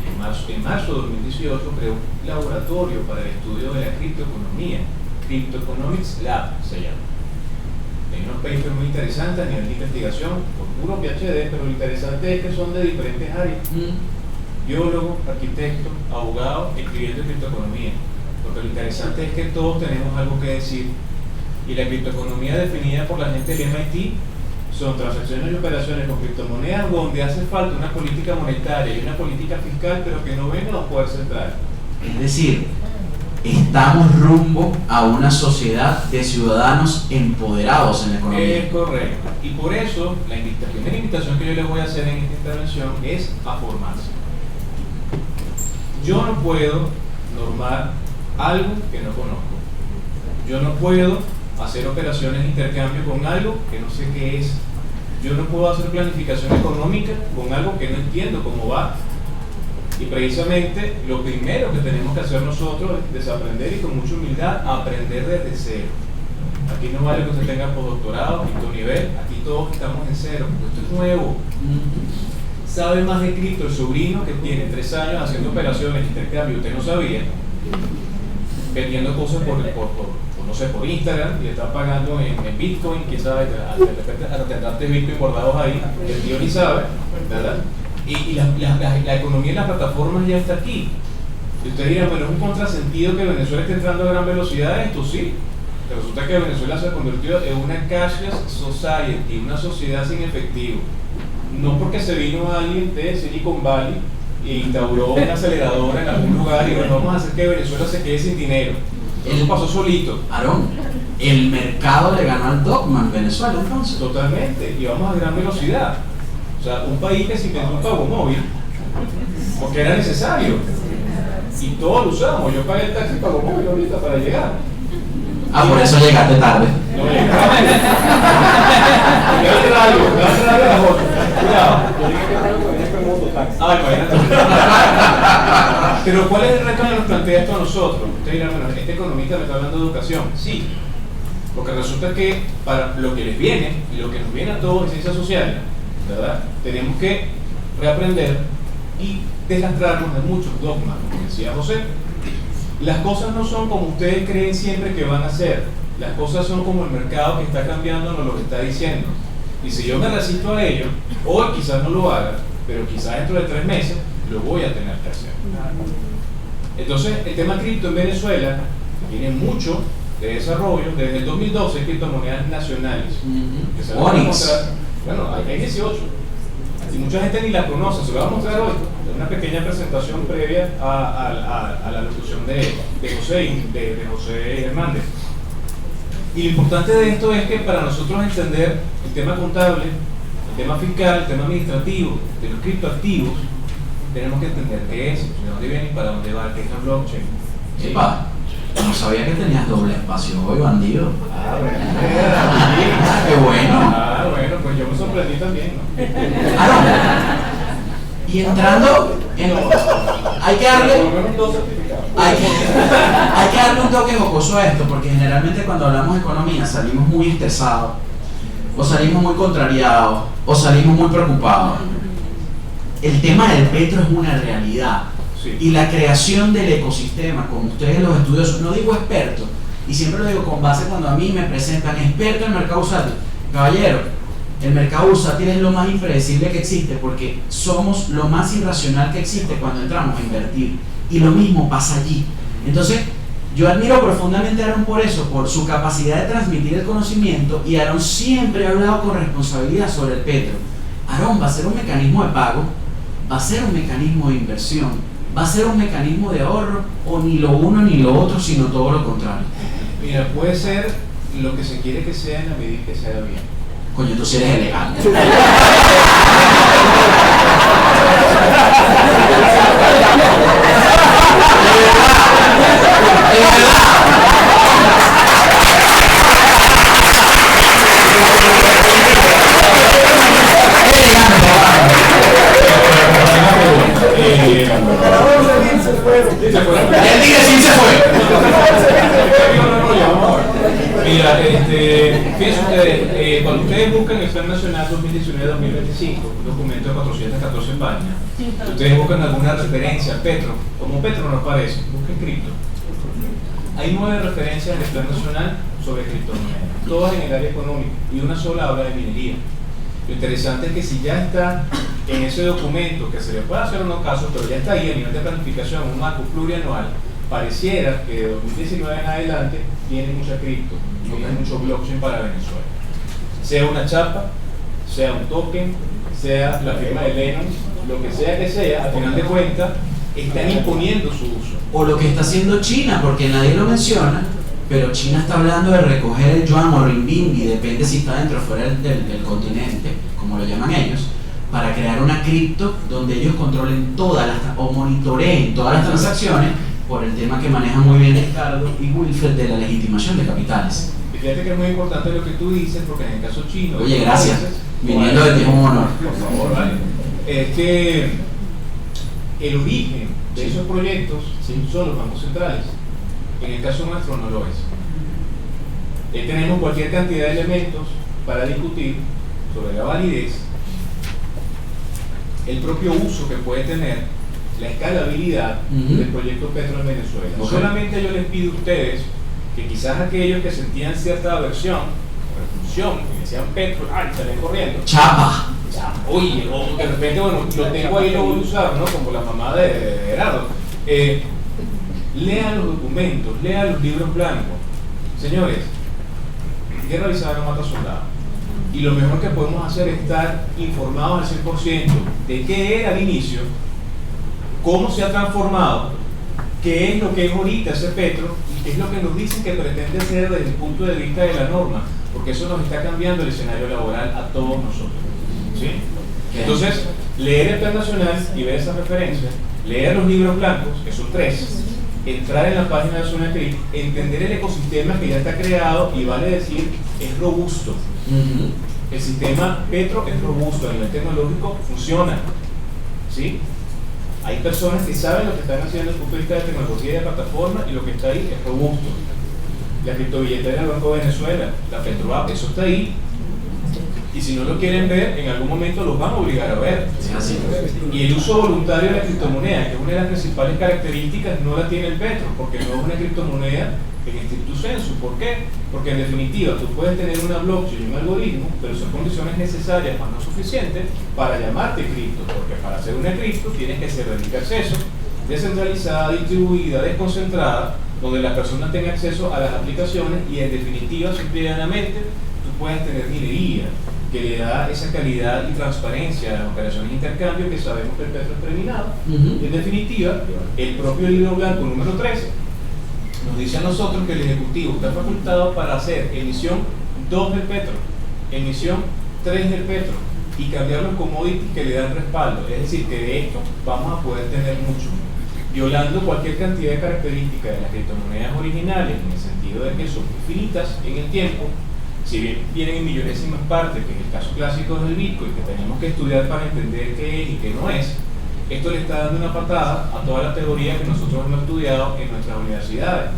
Speaker 3: en marzo de 2018 creó un laboratorio para el estudio de la criptoeconomía, Cryptoeconomics Lab se llama. Hay unos papers muy interesantes a nivel de investigación, por puro PhD, pero lo interesante es que son de diferentes áreas. Biólogos, arquitectos, abogados, escribiendo criptoeconomía. Porque lo interesante es que todos tenemos algo que decir. Y la criptoeconomía definida por la gente del MIT son transacciones y operaciones con criptomonedas donde hace falta una política monetaria y una política fiscal, pero que no venga a un poder central.
Speaker 2: Es decir, estamos rumbo a una sociedad de ciudadanos empoderados en la economía.
Speaker 3: Es correcto. Y por eso, la primera invitación que yo les voy a hacer en esta intervención es a formarse. Yo no puedo normar algo que no conozco. Yo no puedo hacer operaciones de intercambio con algo que no sé qué es. Yo no puedo hacer planificación económica con algo que no entiendo cómo va. Y precisamente lo primero que tenemos que hacer nosotros es desaprender y con mucha humildad aprender desde cero. Aquí no vale que usted tenga postdoctorado, quinto nivel, aquí todos estamos en cero, porque esto es nuevo. Sabe más de cripto el sobrino que tiene 3 años haciendo operaciones de intercambio, usted no sabía, vendiendo cosas no sé, por Instagram y está pagando en Bitcoin, quién sabe, de repente tendrá Bitcoin guardados ahí, el tío ni sabe, ¿verdad? Y la economía en las plataformas ya está aquí. Y usted dirá, bueno, es un contrasentido que Venezuela esté entrando a gran velocidad. Esto sí, pero resulta que Venezuela se ha convertido en una cashless society, una sociedad sin efectivo. No porque se vino alguien de Silicon Valley e instauró una aceleradora en algún lugar y bueno, vamos a hacer que Venezuela se quede sin dinero. Eso pasó solito.
Speaker 2: Aarón, el mercado le ganó al dogma en Venezuela entonces.
Speaker 3: Totalmente, y vamos a gran velocidad. O sea, un país que se inventó un pago móvil porque era necesario y todos lo usamos. Yo pagué el taxi pago móvil ahorita para llegar.
Speaker 2: Por eso llegaste tarde.
Speaker 3: No llegaste. Dale radio a las 8. Cuidado. Pero ¿cuál es el reto que nos plantea esto a nosotros? Usted dirá, bueno, este economista me está hablando de educación. Sí, porque resulta que para lo que les viene y lo que nos viene a todos en ciencias sociales, ¿verdad? Tenemos que reaprender y deslastrarnos de muchos dogmas, como decía José. Las cosas no son como ustedes creen siempre que van a ser. Las cosas son como el mercado que está cambiando nos lo está diciendo. Y si yo me resisto a ello, hoy quizás no lo haga, pero quizás dentro de 3 meses lo voy a tener que hacer. Entonces, el tema cripto en Venezuela tiene mucho de desarrollo. Desde el 2012 hay criptomonedas nacionales. Que se van a mostrar. Bueno, hay 18. Y mucha gente ni la conoce. Se lo voy a mostrar hoy. Una pequeña presentación previa a la locución de José Hernández. Y lo importante de esto es que para nosotros entender el tema contable, el tema fiscal, el tema administrativo de los criptoactivos, tenemos que entender qué es, de dónde viene y para dónde va, qué es la blockchain.
Speaker 2: Epa, no sabía que tenías doble espacio hoy, bandido. Qué bueno.
Speaker 3: Bueno, pues yo me sorprendí también, ¿no?
Speaker 2: Y entrando hay que darle un toque jocoso a esto, porque generalmente cuando hablamos de economía salimos muy estresados, o salimos muy contrariados, o salimos muy preocupados. El tema del petro es una realidad.
Speaker 3: Sí.
Speaker 2: Y la creación del ecosistema, como ustedes los estudiosos, no digo expertos, y siempre lo digo con base cuando a mí me presentan experto en el mercado bursátil. Caballero, el mercado bursátil es lo más impredecible que existe porque somos lo más irracional que existe cuando entramos a invertir. Y lo mismo pasa allí. Entonces, yo admiro profundamente a Aarón por eso, por su capacidad de transmitir el conocimiento, y Aarón siempre ha hablado con responsabilidad sobre el petro. Aarón va a ser un mecanismo de pago, va a ser un mecanismo de inversión, va a ser un mecanismo de ahorro, o ni lo uno ni lo otro, sino todo lo contrario.
Speaker 3: Mira, puede ser lo que se quiere que sea en la medida que se haga bien.
Speaker 2: Coño, tú sí eres elegante.
Speaker 3: El día sí se fue. Mira, fíjense ustedes, cuando ustedes buscan el Plan Nacional 2019-2025, un documento de 414 páginas, ustedes buscan alguna referencia a Petro, como Petro nos parece, busquen cripto. Hay 9 referencias en el Plan Nacional sobre criptomonedas, todas en el área económica, y una sola habla de minería. Lo interesante es que si ya está en ese documento, que se le puede hacer unos casos, pero ya está ahí a nivel de planificación, un marco plurianual, pareciera que de 2019 en adelante tiene mucha cripto, porque hay mucho blockchain para Venezuela. Sea una chapa, sea un token, sea la firma de Lennon, lo que sea, al final de cuentas, están imponiendo su uso.
Speaker 2: O lo que está haciendo China, porque nadie lo menciona, pero China está hablando de recoger el yuan o renminbi, depende si está dentro o fuera del continente, como lo llaman ellos, para crear una cripto donde ellos controlen todas las, o monitoreen todas las transacciones, por el tema que maneja muy bien Ricardo y Wilfred de la legitimación de capitales.
Speaker 3: Y fíjate que es muy importante lo que tú dices, porque en el caso chino...
Speaker 2: Oye, gracias. Viniendo de ti es un honor.
Speaker 3: Por favor, vale. Es que el origen de esos proyectos son los bancos centrales. En el caso nuestro no lo es. Tenemos cualquier cantidad de elementos para discutir sobre la validez, el propio uso que puede tener, la escalabilidad del proyecto Petro en Venezuela. Solamente yo les pido a ustedes que quizás aquellos que sentían cierta aversión o repulsión, que decían Petro, ¡ay, salen corriendo!
Speaker 2: ¡Chapa!
Speaker 3: Oye, o de repente, bueno, lo tengo ahí, lo voy a usar, ¿no? Como la mamá de Gerardo. Lean los documentos, lean los libros blancos. Señores, guerra avisada no mata soldados. Y lo mejor que podemos hacer es estar informados al 100% de qué era al inicio, cómo se ha transformado, qué es lo que es ahorita ese Petro y qué es lo que nos dicen que pretende ser desde el punto de vista de la norma, porque eso nos está cambiando el escenario laboral a todos nosotros. ¿Sí? Entonces, leer el Plan Nacional y ver esas referencias, leer los libros blancos, que son 3, entrar en la página de Zonacrip, entender el ecosistema que ya está creado y vale decir, es robusto. El sistema Petro es robusto, a nivel tecnológico funciona. ¿Sí? Hay personas que saben lo que están haciendo desde el punto de vista de tecnología y de plataforma y lo que está ahí es robusto. La criptobilletera del Banco de Venezuela, la PetroApp, eso está ahí. Y si no lo quieren ver, en algún momento los van a obligar a ver. Y el uso voluntario de la criptomoneda, que es una de las principales características, no la tiene el Petro, porque no es una criptomoneda en estricto sensu. ¿Por qué? Porque en definitiva tú puedes tener una blockchain y un algoritmo, pero son condiciones necesarias, más no suficientes, para llamarte cripto, porque para ser una cripto tienes que ser de libre acceso, descentralizada, distribuida, desconcentrada, donde la persona tenga acceso a las aplicaciones y en definitiva, simple y llanamente, tú puedas tener minería, que le da esa calidad y transparencia a las operaciones de intercambio que sabemos que el Petro es terminado. En definitiva, el propio libro blanco número 13 nos dice a nosotros que el Ejecutivo está facultado para hacer emisión 2 del Petro, emisión 3 del Petro y cambiar los commodities que le dan respaldo. Es decir, que de esto vamos a poder tener mucho, violando cualquier cantidad de características de las criptomonedas originales, en el sentido de que son infinitas en el tiempo. Si bien vienen en millonésimas partes, que es el caso clásico del Bitcoin, que tenemos que estudiar para entender qué es y qué no es, esto le está dando una patada a toda la teoría que nosotros hemos estudiado en nuestras universidades.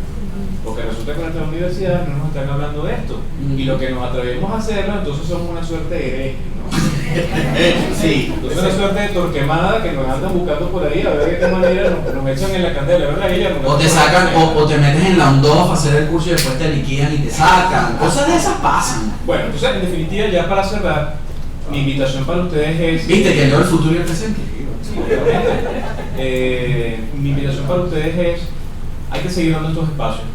Speaker 3: Porque resulta que nuestras universidades no nos están hablando de esto. Y lo que nos atrevemos a hacerlo, entonces somos una suerte de herejes, ¿no? Sí, entonces una suerte de torquemada que nos andan buscando por ahí a ver de qué manera nos echan en la candela, ¿verdad, Guillermo?
Speaker 2: O te sacan, o te metes en la ONDOF a hacer el curso y después te liquidan y te sacan. Cosas de esas pasan.
Speaker 3: Bueno, entonces en definitiva, ya para cerrar, mi invitación para ustedes es...
Speaker 2: ¿Viste que leo el futuro y el presente?
Speaker 3: Sí, obviamente. Mi invitación para ustedes es, hay que seguir dando estos espacios.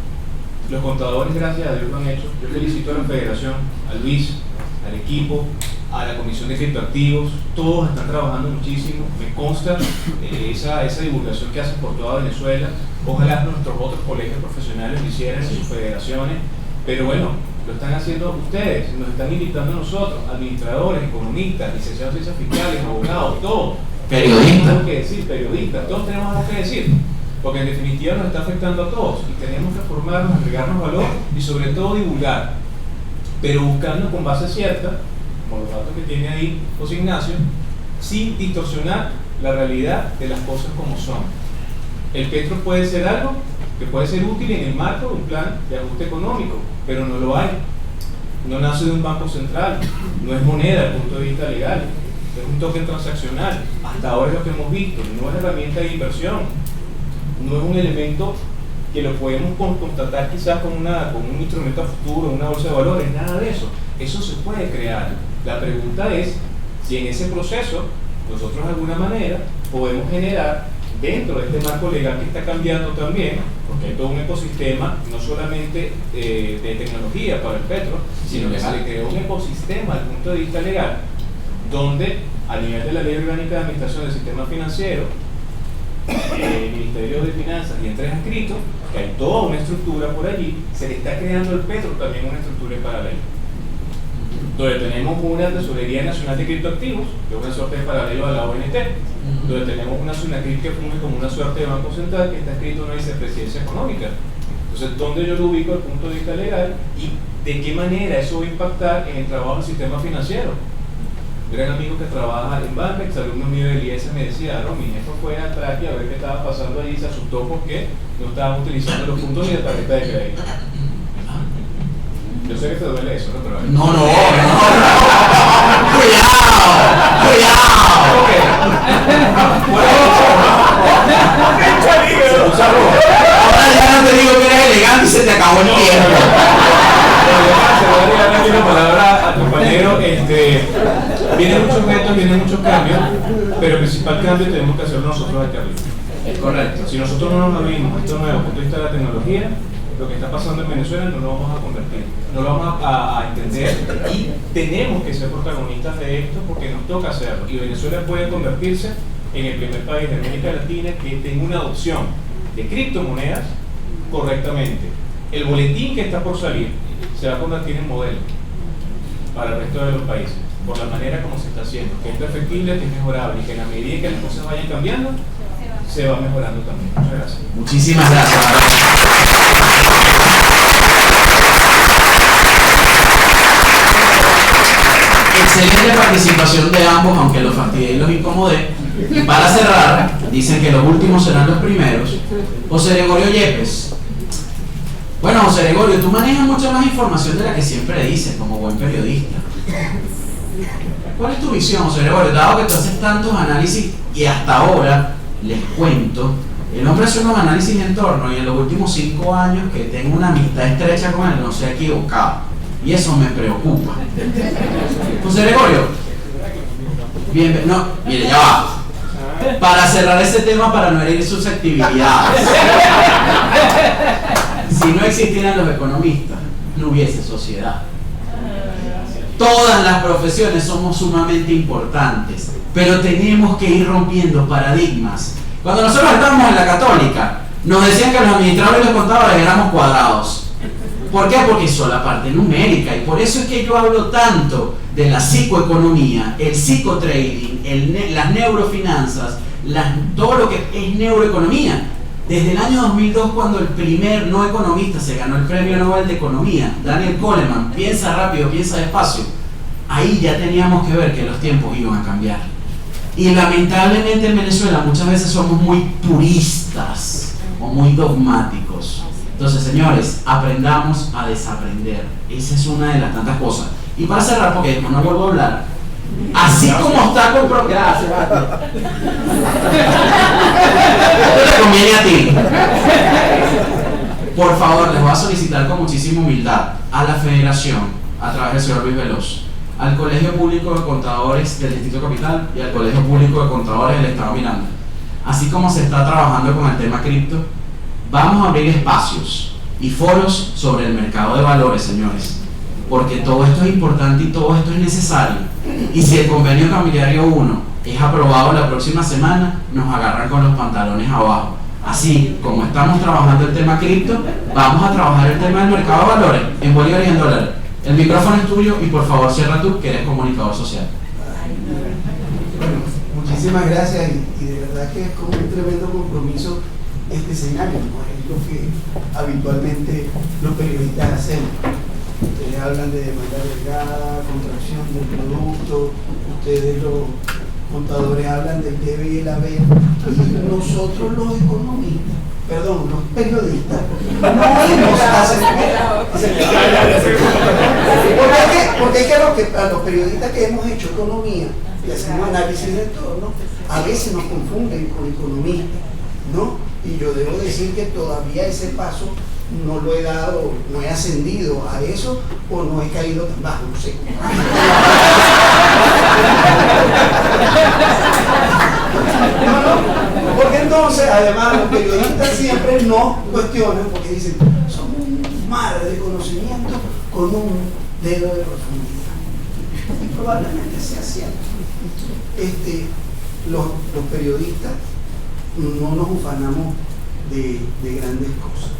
Speaker 3: Los contadores, gracias a Dios, lo han hecho. Yo felicito a la Federación, a Luis, al equipo, a la Comisión de Criptoactivos. Todos están trabajando muchísimo. Me consta esa divulgación que hacen por toda Venezuela. Ojalá nuestros otros colegios profesionales lo hicieran en sus federaciones. Pero bueno, lo están haciendo ustedes. Nos están invitando a nosotros, administradores, economistas, licenciados en ciencias fiscales, abogados, todos.
Speaker 2: Periodistas.
Speaker 3: Periodistas, todos tenemos algo que decir. Porque en definitiva nos está afectando a todos y tenemos que formarnos, agregarnos valor y sobre todo divulgar, pero buscando con base cierta, como los datos que tiene ahí José Ignacio, sin distorsionar la realidad de las cosas como son. El Petro puede ser algo que puede ser útil en el marco de un plan de ajuste económico, pero no lo hay. No nace de un banco central, no es moneda desde el punto de vista legal, es un token transaccional. Hasta ahora es lo que hemos visto, no es herramienta de inversión, no es un elemento que lo podemos constatar quizás con un instrumento a futuro, una bolsa de valores, nada de eso. Eso se puede crear. La pregunta es si en ese proceso nosotros de alguna manera podemos generar, dentro de este marco legal que está cambiando también, porque hay todo un ecosistema, no solamente de tecnología para el petro, sino que se le creó un ecosistema desde el punto de vista legal, donde a nivel de la Ley Orgánica de Administración del Sistema Financiero, el Ministerio de Finanzas y entre adscritos, que hay toda una estructura por allí, se le está creando el petro también una estructura en paralelo, donde tenemos una Tesorería Nacional de Criptoactivos, que es una suerte de paralelo a la ONT, donde tenemos una SUNACRIP que funge como una suerte de Banco Central que está escrito en una vicepresidencia económica. Entonces, ¿dónde yo lo ubico desde el punto de vista legal y de qué manera eso va a impactar en el trabajo del sistema financiero? Un gran amigo que trabaja en banca, exalumno mío del IES, me decía, mi jefe fue a Traque a ver qué estaba pasando allí y se asustó porque no estaban utilizando los puntos ni la tarjeta de crédito. Yo sé que te duele eso, ¿no? Pero
Speaker 2: no. Cuidado. Ahora ya no te digo que eres elegante y se te acabó el tiempo.
Speaker 3: Se voy a regalar aquí la palabra a tu compañero. Vienen muchos retos, vienen muchos cambios, pero el principal cambio tenemos que hacerlo nosotros aquí arriba.
Speaker 2: Es correcto.
Speaker 3: Si nosotros no nos abrimos esto nuevo desde el punto de vista de la tecnología, lo que está pasando en Venezuela no lo vamos a convertir, no lo vamos a entender y tenemos que ser protagonistas de esto porque nos toca hacerlo. Y Venezuela puede convertirse en el primer país de América Latina que tenga una adopción de criptomonedas correctamente. El boletín que está por salir se va a convertir en modelo para el resto de los países, por la manera como se está haciendo, que es perfectible, que es mejorable y que en la medida que las cosas vayan cambiando, se va mejorando también. Muchas gracias.
Speaker 2: Muchísimas gracias. Excelente participación de ambos, aunque los fastidié y los incomodé. Y para cerrar, dicen que los últimos serán los primeros. José Gregorio Yepes. Bueno, José Gregorio, tú manejas mucha más información de la que siempre dices como buen periodista. ¿Cuál es tu visión, José Gregorio? Dado que tú haces tantos análisis y hasta ahora, les cuento, el hombre hace unos análisis en torno y en los últimos 5 años que tengo una amistad estrecha con él, no se ha equivocado. Y eso me preocupa. José Gregorio, no, mire, ya va. Para cerrar ese tema, para no herir susceptibilidades. Si no existieran los economistas, no hubiese sociedad. Todas las profesiones somos sumamente importantes, pero tenemos que ir rompiendo paradigmas. Cuando nosotros estábamos en la Católica, nos decían que los administradores y los contadores éramos cuadrados. ¿Por qué? Porque son la parte numérica, y por eso es que yo hablo tanto de la psicoeconomía, el psicotrading, las neurofinanzas, todo lo que es neuroeconomía. Desde el año 2002, cuando el primer no economista se ganó el premio Nobel de Economía, Daniel Goleman, piensa rápido, piensa despacio, ahí ya teníamos que ver que los tiempos iban a cambiar. Y lamentablemente en Venezuela muchas veces somos muy puristas o muy dogmáticos. Entonces, señores, aprendamos a desaprender. Esa es una de las tantas cosas. Y para cerrar, porque después no vuelvo a hablar, así como está comprobado. Gracias, esto le conviene a ti. Por favor, les voy a solicitar con muchísima humildad a la Federación, a través del señor Luis Veloz, al Colegio Público de Contadores del Distrito Capital y al Colegio Público de Contadores del Estado Miranda. Así como se está trabajando con el tema cripto, vamos a abrir espacios y foros sobre el mercado de valores, señores, porque todo esto es importante y todo esto es necesario. Y si el convenio cambiario 1 es aprobado la próxima semana, nos agarran con los pantalones abajo. Así como estamos trabajando el tema cripto, vamos a trabajar el tema del mercado de valores en bolívares y en dólares. El micrófono es tuyo y por favor cierra tú, que eres comunicador social.
Speaker 4: Bueno, muchísimas gracias y de verdad que es con un tremendo compromiso este escenario, ¿no? Es lo que habitualmente los periodistas hacemos. Ustedes hablan de demanda agregada, contracción del producto, ustedes los contadores hablan del debe y el haber, y nosotros los economistas perdón, los periodistas no hemos aceptado. Porque es que a los periodistas que hemos hecho economía y hacemos análisis de entorno, a veces nos confunden con economistas, ¿no? Y yo debo decir que todavía ese paso no lo he dado, no he ascendido a eso, o no he caído tan bajo, no sé. No, porque entonces, además, los periodistas siempre no cuestionan, porque dicen, somos un mar de conocimiento con un dedo de profundidad. Y probablemente sea cierto. Los periodistas no nos ufanamos de grandes cosas.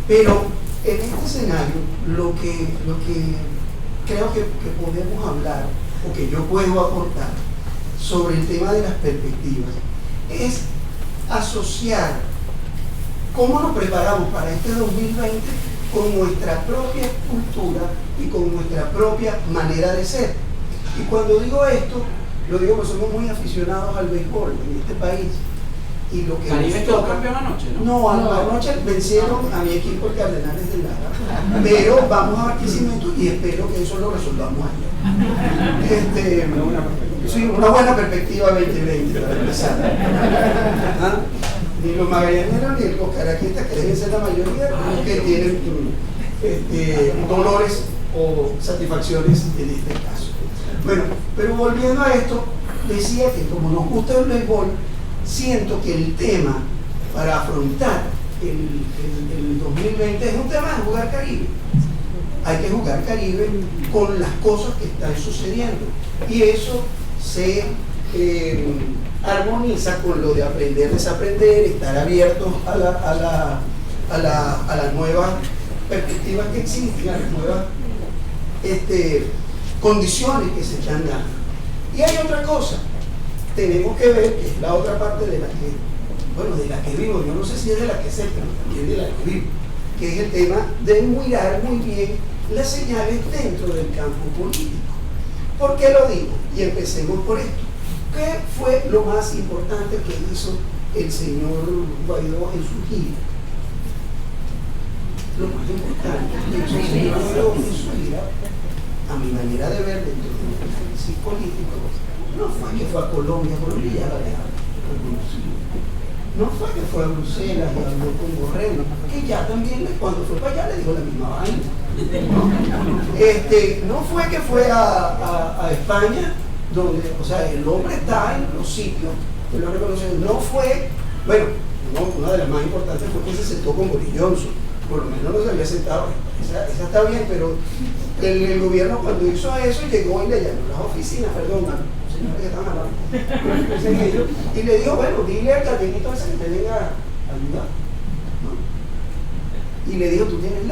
Speaker 4: Pero en este escenario, lo que creo que podemos hablar, o que yo puedo aportar sobre el tema de las perspectivas, es asociar cómo nos preparamos para este 2020 con nuestra propia cultura y con nuestra propia manera de ser. Y cuando digo esto, lo digo porque somos muy aficionados al béisbol en este país. Y lo que
Speaker 2: Caribe quedó campeón anoche, ¿no?
Speaker 4: Anoche vencieron a mi equipo, el Cardenales de Lara, pero vamos a Barquisimeto y espero que eso lo resolvamos allá. Sí, una buena perspectiva 2020 para empezar. ¿Ah? Ni los magallaneros ni los caraquistas, que deben ser la mayoría, que tienen dolores o satisfacciones en este caso. Bueno, pero volviendo a esto, decía que como nos gusta el béisbol, siento que el tema para afrontar el 2020 es un tema de jugar Caribe. Hay que jugar Caribe con las cosas que están sucediendo. Y eso se armoniza con lo de aprender, desaprender, estar abiertos a las nuevas perspectivas que existen, a las nuevas condiciones que se están dando. Y hay otra cosa. Tenemos que ver, que es la otra parte de la que vivo, yo no sé si es de la que sé, pero también de la que vivo, que es el tema de mirar muy bien las señales dentro del campo político. ¿Por qué lo digo? Y empecemos por esto. ¿Qué fue lo más importante que hizo el señor Guaidó en su gira? Lo más importante que hizo el señor Guaidó en su gira, a mi manera de ver dentro de un análisis político, no fue que fue a Colombia, Colombia ya la dejaron. No fue que fue a Bruselas y habló con Borrell, que ya también cuando fue para allá le dijo la misma vaina. No fue que fue a España, donde, o sea, el hombre está en los sitios que lo reconocen. No fue, bueno, una de las más importantes fue que se sentó con Boris Johnson, por lo menos no se había sentado. Esa está bien, pero el gobierno cuando hizo eso llegó y le llamó a las oficinas, perdón, señores que están hablando, y le dijo, bueno, dile al cardenito ese que te venga a ayudar, ¿no? Y le dijo, tú tienes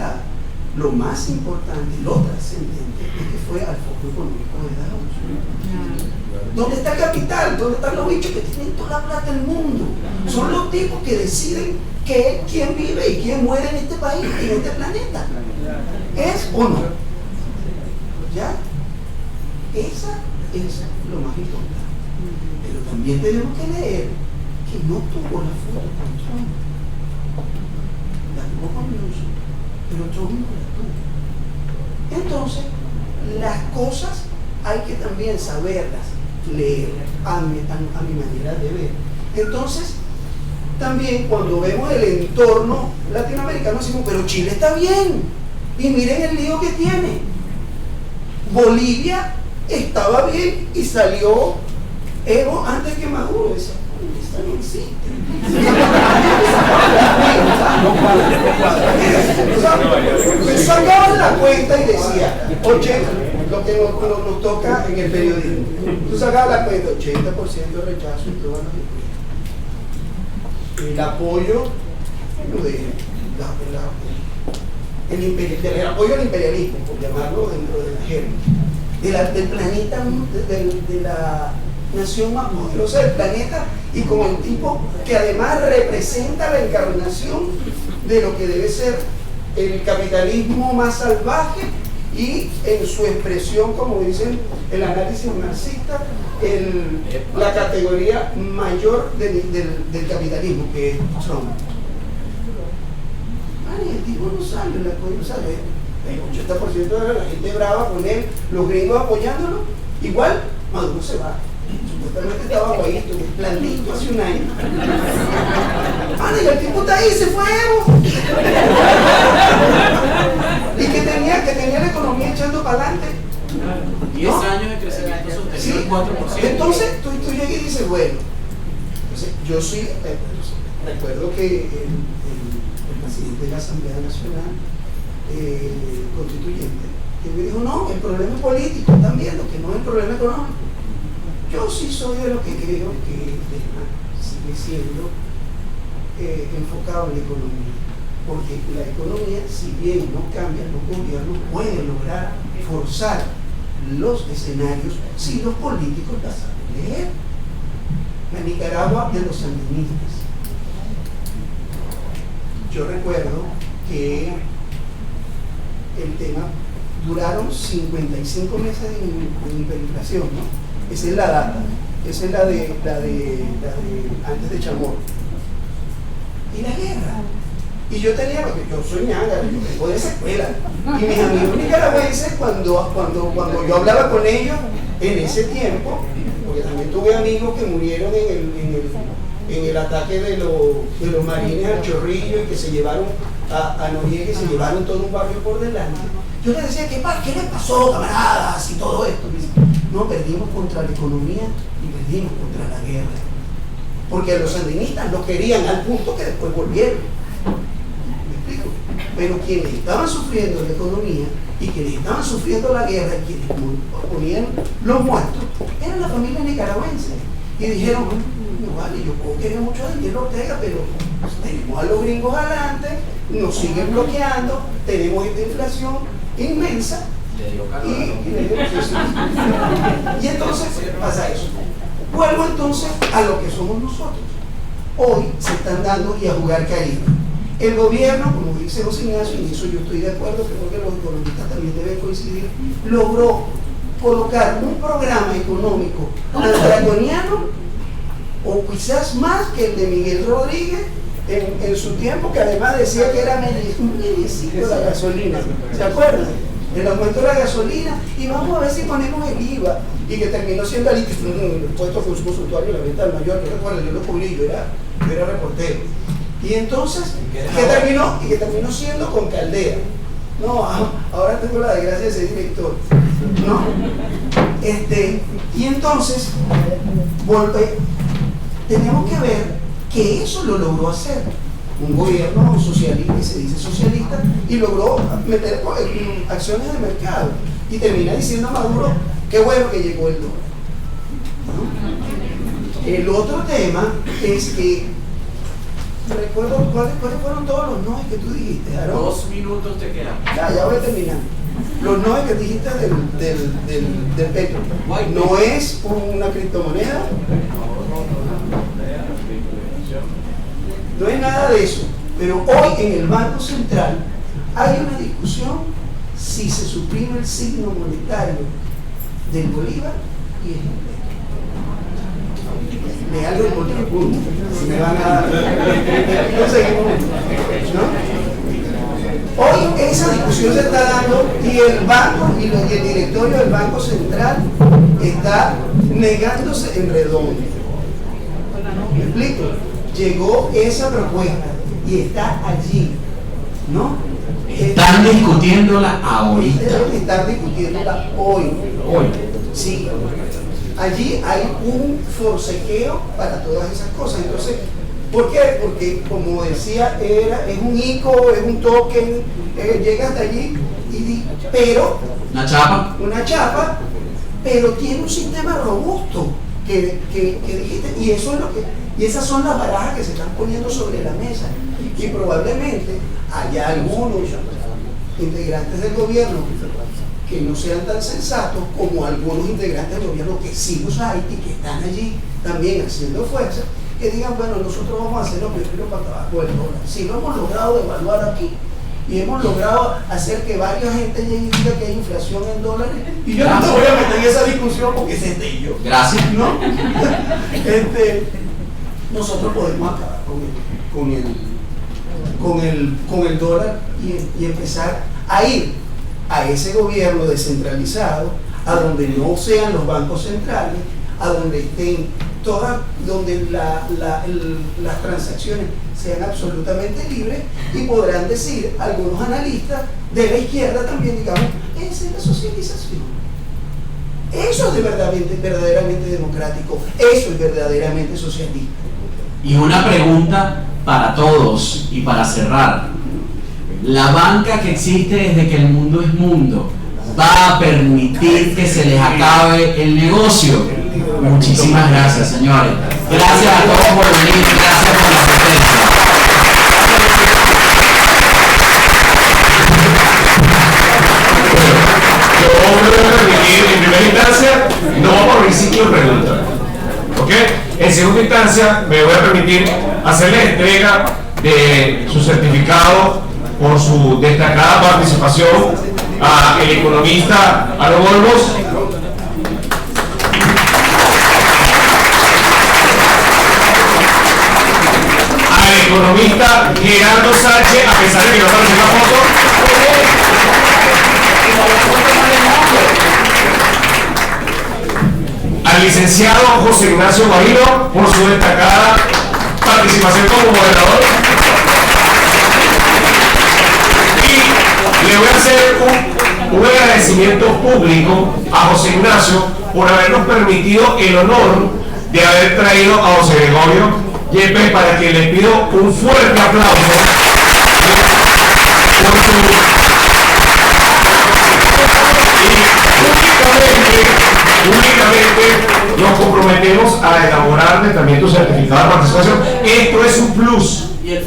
Speaker 4: lo más importante, lo trascendente, es que fue al foco económico de Davos. ¿Dónde está el capital? ¿Dónde están los bichos que tienen toda la plata del mundo? Son los tipos que deciden quién vive y quién muere en este país, en este planeta. ¿Es o no? ¿Ya? Esa es lo más importante. Pero también tenemos que leer que no tuvo la foto con Trump. La tuvo con Newsom, pero Trump no la tuvo. Entonces, las cosas hay que también saberlas leer a mi manera de ver. Entonces, también cuando vemos el entorno latinoamericano decimos, pero Chile está bien, y miren el lío que tiene. Bolivia estaba bien y salió Evo antes que Maduro. Esa no existe. Me sacaban la cuenta y decía 80, lo que nos toca en el periodismo. Tú sacabas la cuenta, 80% de rechazo y todas las encuestas. El apoyo el apoyo al imperialismo, por llamarlo dentro de la jerga, del planeta, de la nación más poderosa del planeta, y como el tipo que además representa la encarnación de lo que debe ser el capitalismo más salvaje y en su expresión, como dicen el análisis marxista, la categoría mayor del capitalismo, que es Trump. tipo no sale, la cosa no sale. El 80% de la gente brava con él, los gringos apoyándolo, igual Maduro se va. Supuestamente estaba guayito, blandito hace un año. Y el tipo está ahí, se fue Evo. Y que tenía la economía echando para adelante.
Speaker 2: 10 años de crecimiento sostenido,
Speaker 4: Sí.
Speaker 2: 4%.
Speaker 4: Entonces tú llegas y dices, bueno, entonces, yo sí recuerdo que el presidente de la Asamblea Nacional Constituyente, que me dijo, no, el problema es político, están viendo que no es el problema económico. Yo sí soy de los que creo que el tema sigue siendo enfocado en la economía, porque la economía, si bien no cambia, los gobiernos pueden lograr forzar los escenarios si los políticos la saben leer. La Nicaragua de los sandinistas. Yo recuerdo que el tema duraron 55 meses de hiperinflación, ¿no? Esa es la data, esa es la de antes de Chamorro. Y la guerra. Y yo tenía, porque yo soy ñanga, yo vengo de esa escuela. Y mis amigos nicaragüenses, cuando yo hablaba con ellos en ese tiempo, porque también tuve amigos que murieron en el ataque de los marines al Chorrillo y que se llevaron a Noriega y se llevaron todo un barrio por delante. Yo les decía, ¿qué les pasó, camaradas? Y todo esto. No, perdimos contra la economía y perdimos contra la guerra. Porque los sandinistas lo querían al punto que después volvieron. ¿Me explico? Pero quienes estaban sufriendo la economía y quienes estaban sufriendo la guerra y quienes ponían los muertos eran la familia nicaragüense. Y dijeron, no vale, yo puedo querer mucho a Daniel Ortega, pero tenemos a los gringos adelante, nos siguen bloqueando, tenemos esta inflación inmensa. Y entonces pasa eso. Vuelvo entonces a lo que somos nosotros. Hoy se están dando y a jugar Caribe. El gobierno, como dice José Ignacio, y en eso yo estoy de acuerdo, creo que los economistas también deben coincidir, logró colocar un programa económico tan draconiano o quizás más que el de Miguel Rodríguez en su tiempo, que además decía que era un medicito de la gasolina. ¿Se acuerdan? El aumento de la gasolina, y vamos a ver si ponemos el IVA, y que terminó siendo el impuesto al consumo suntuario y la venta al mayor. Yo recuerdo, yo lo cubrí, yo era reportero. Y entonces, que terminó siendo con Caldera. No, ahora tengo la desgracia de ser director. No. Y entonces, tenemos que ver que eso lo logró hacer un gobierno socialista, que se dice socialista, y logró meter acciones de mercado. Y termina diciendo a Maduro, qué bueno que llegó el dólar. ¿No? El otro tema es que, recuerdo, ¿cuáles fueron todos los noes que tú dijiste, Aaron?
Speaker 2: 2 minutos te quedan.
Speaker 4: Ya voy terminando. Los noes que dijiste del petro. No es una criptomoneda. No es nada de eso, pero hoy en el Banco Central hay una discusión si se suprime el signo monetario del bolívar y el petro. Me hago el contrapunto, si me van a dar. No seguimos, ¿no? Hoy esa discusión se está dando y el banco y el directorio del Banco Central está negándose en redondo. ¿Me explico? Llegó esa propuesta y está allí, ¿no?
Speaker 2: Están discutiéndola ahorita.
Speaker 4: Deben estar discutiéndola hoy. Sí. Allí hay un forcejeo para todas esas cosas. Entonces, ¿por qué? Porque, como decía, es un ICO, es un token, llega hasta allí, pero... Una chapa, pero tiene un sistema robusto que dijiste, y eso es lo que... Y esas son las barajas que se están poniendo sobre la mesa. Y probablemente haya algunos integrantes del gobierno que no sean tan sensatos como algunos integrantes del gobierno que sí los hay y que están allí también haciendo fuerza, que digan, bueno, nosotros vamos a hacer lo primero para abajo del dólar. Si lo hemos logrado devaluar aquí y hemos logrado hacer que varias gente llegue y diga que hay inflación en dólares, y yo no me voy a meter en esa discusión porque ese es de ellos.
Speaker 2: Gracias.
Speaker 4: ¿No? Nosotros podemos acabar con con el dólar y empezar a ir a ese gobierno descentralizado, a donde no sean los bancos centrales, a donde estén todas, donde las transacciones sean absolutamente libres, y podrán decir algunos analistas de la izquierda también, digamos, esa es la socialización. Eso es verdaderamente democrático, eso es verdaderamente socialista.
Speaker 2: Y una pregunta para todos y para cerrar. La banca que existe desde que el mundo es mundo, ¿va a permitir que se les acabe el negocio? Muchísimas gracias, señores. Gracias a todos por venir, gracias por la presencia.
Speaker 5: Yo voy a permitir, en primera instancia, no por el ciclo de preguntas. ¿Ok? En segunda instancia, me voy a permitir hacerle entrega de su certificado por su destacada participación al economista Aro Olmos. Al economista Gerardo Sánchez, a pesar de que no apareció en la foto. Al licenciado José Ignacio Guajiro por su destacada participación como moderador. Y le voy a hacer un agradecimiento público a José Ignacio por habernos permitido el honor de haber traído a José Gregorio Yepes, para que le pido un fuerte aplauso por únicamente nos comprometemos a elaborarle también tu certificado de participación. Esto es un plus. Él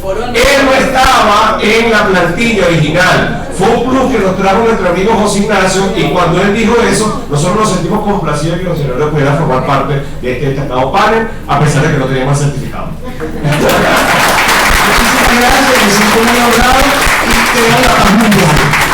Speaker 5: no estaba en la plantilla original. Fue un plus que nos trajo nuestro amigo José Ignacio, y cuando él dijo eso, nosotros nos sentimos complacidos de que los señores pudieran formar parte de este destacado panel, a pesar de que no teníamos certificado.
Speaker 4: Muchísimas gracias, me siento muy honrado y que haya paz mundial.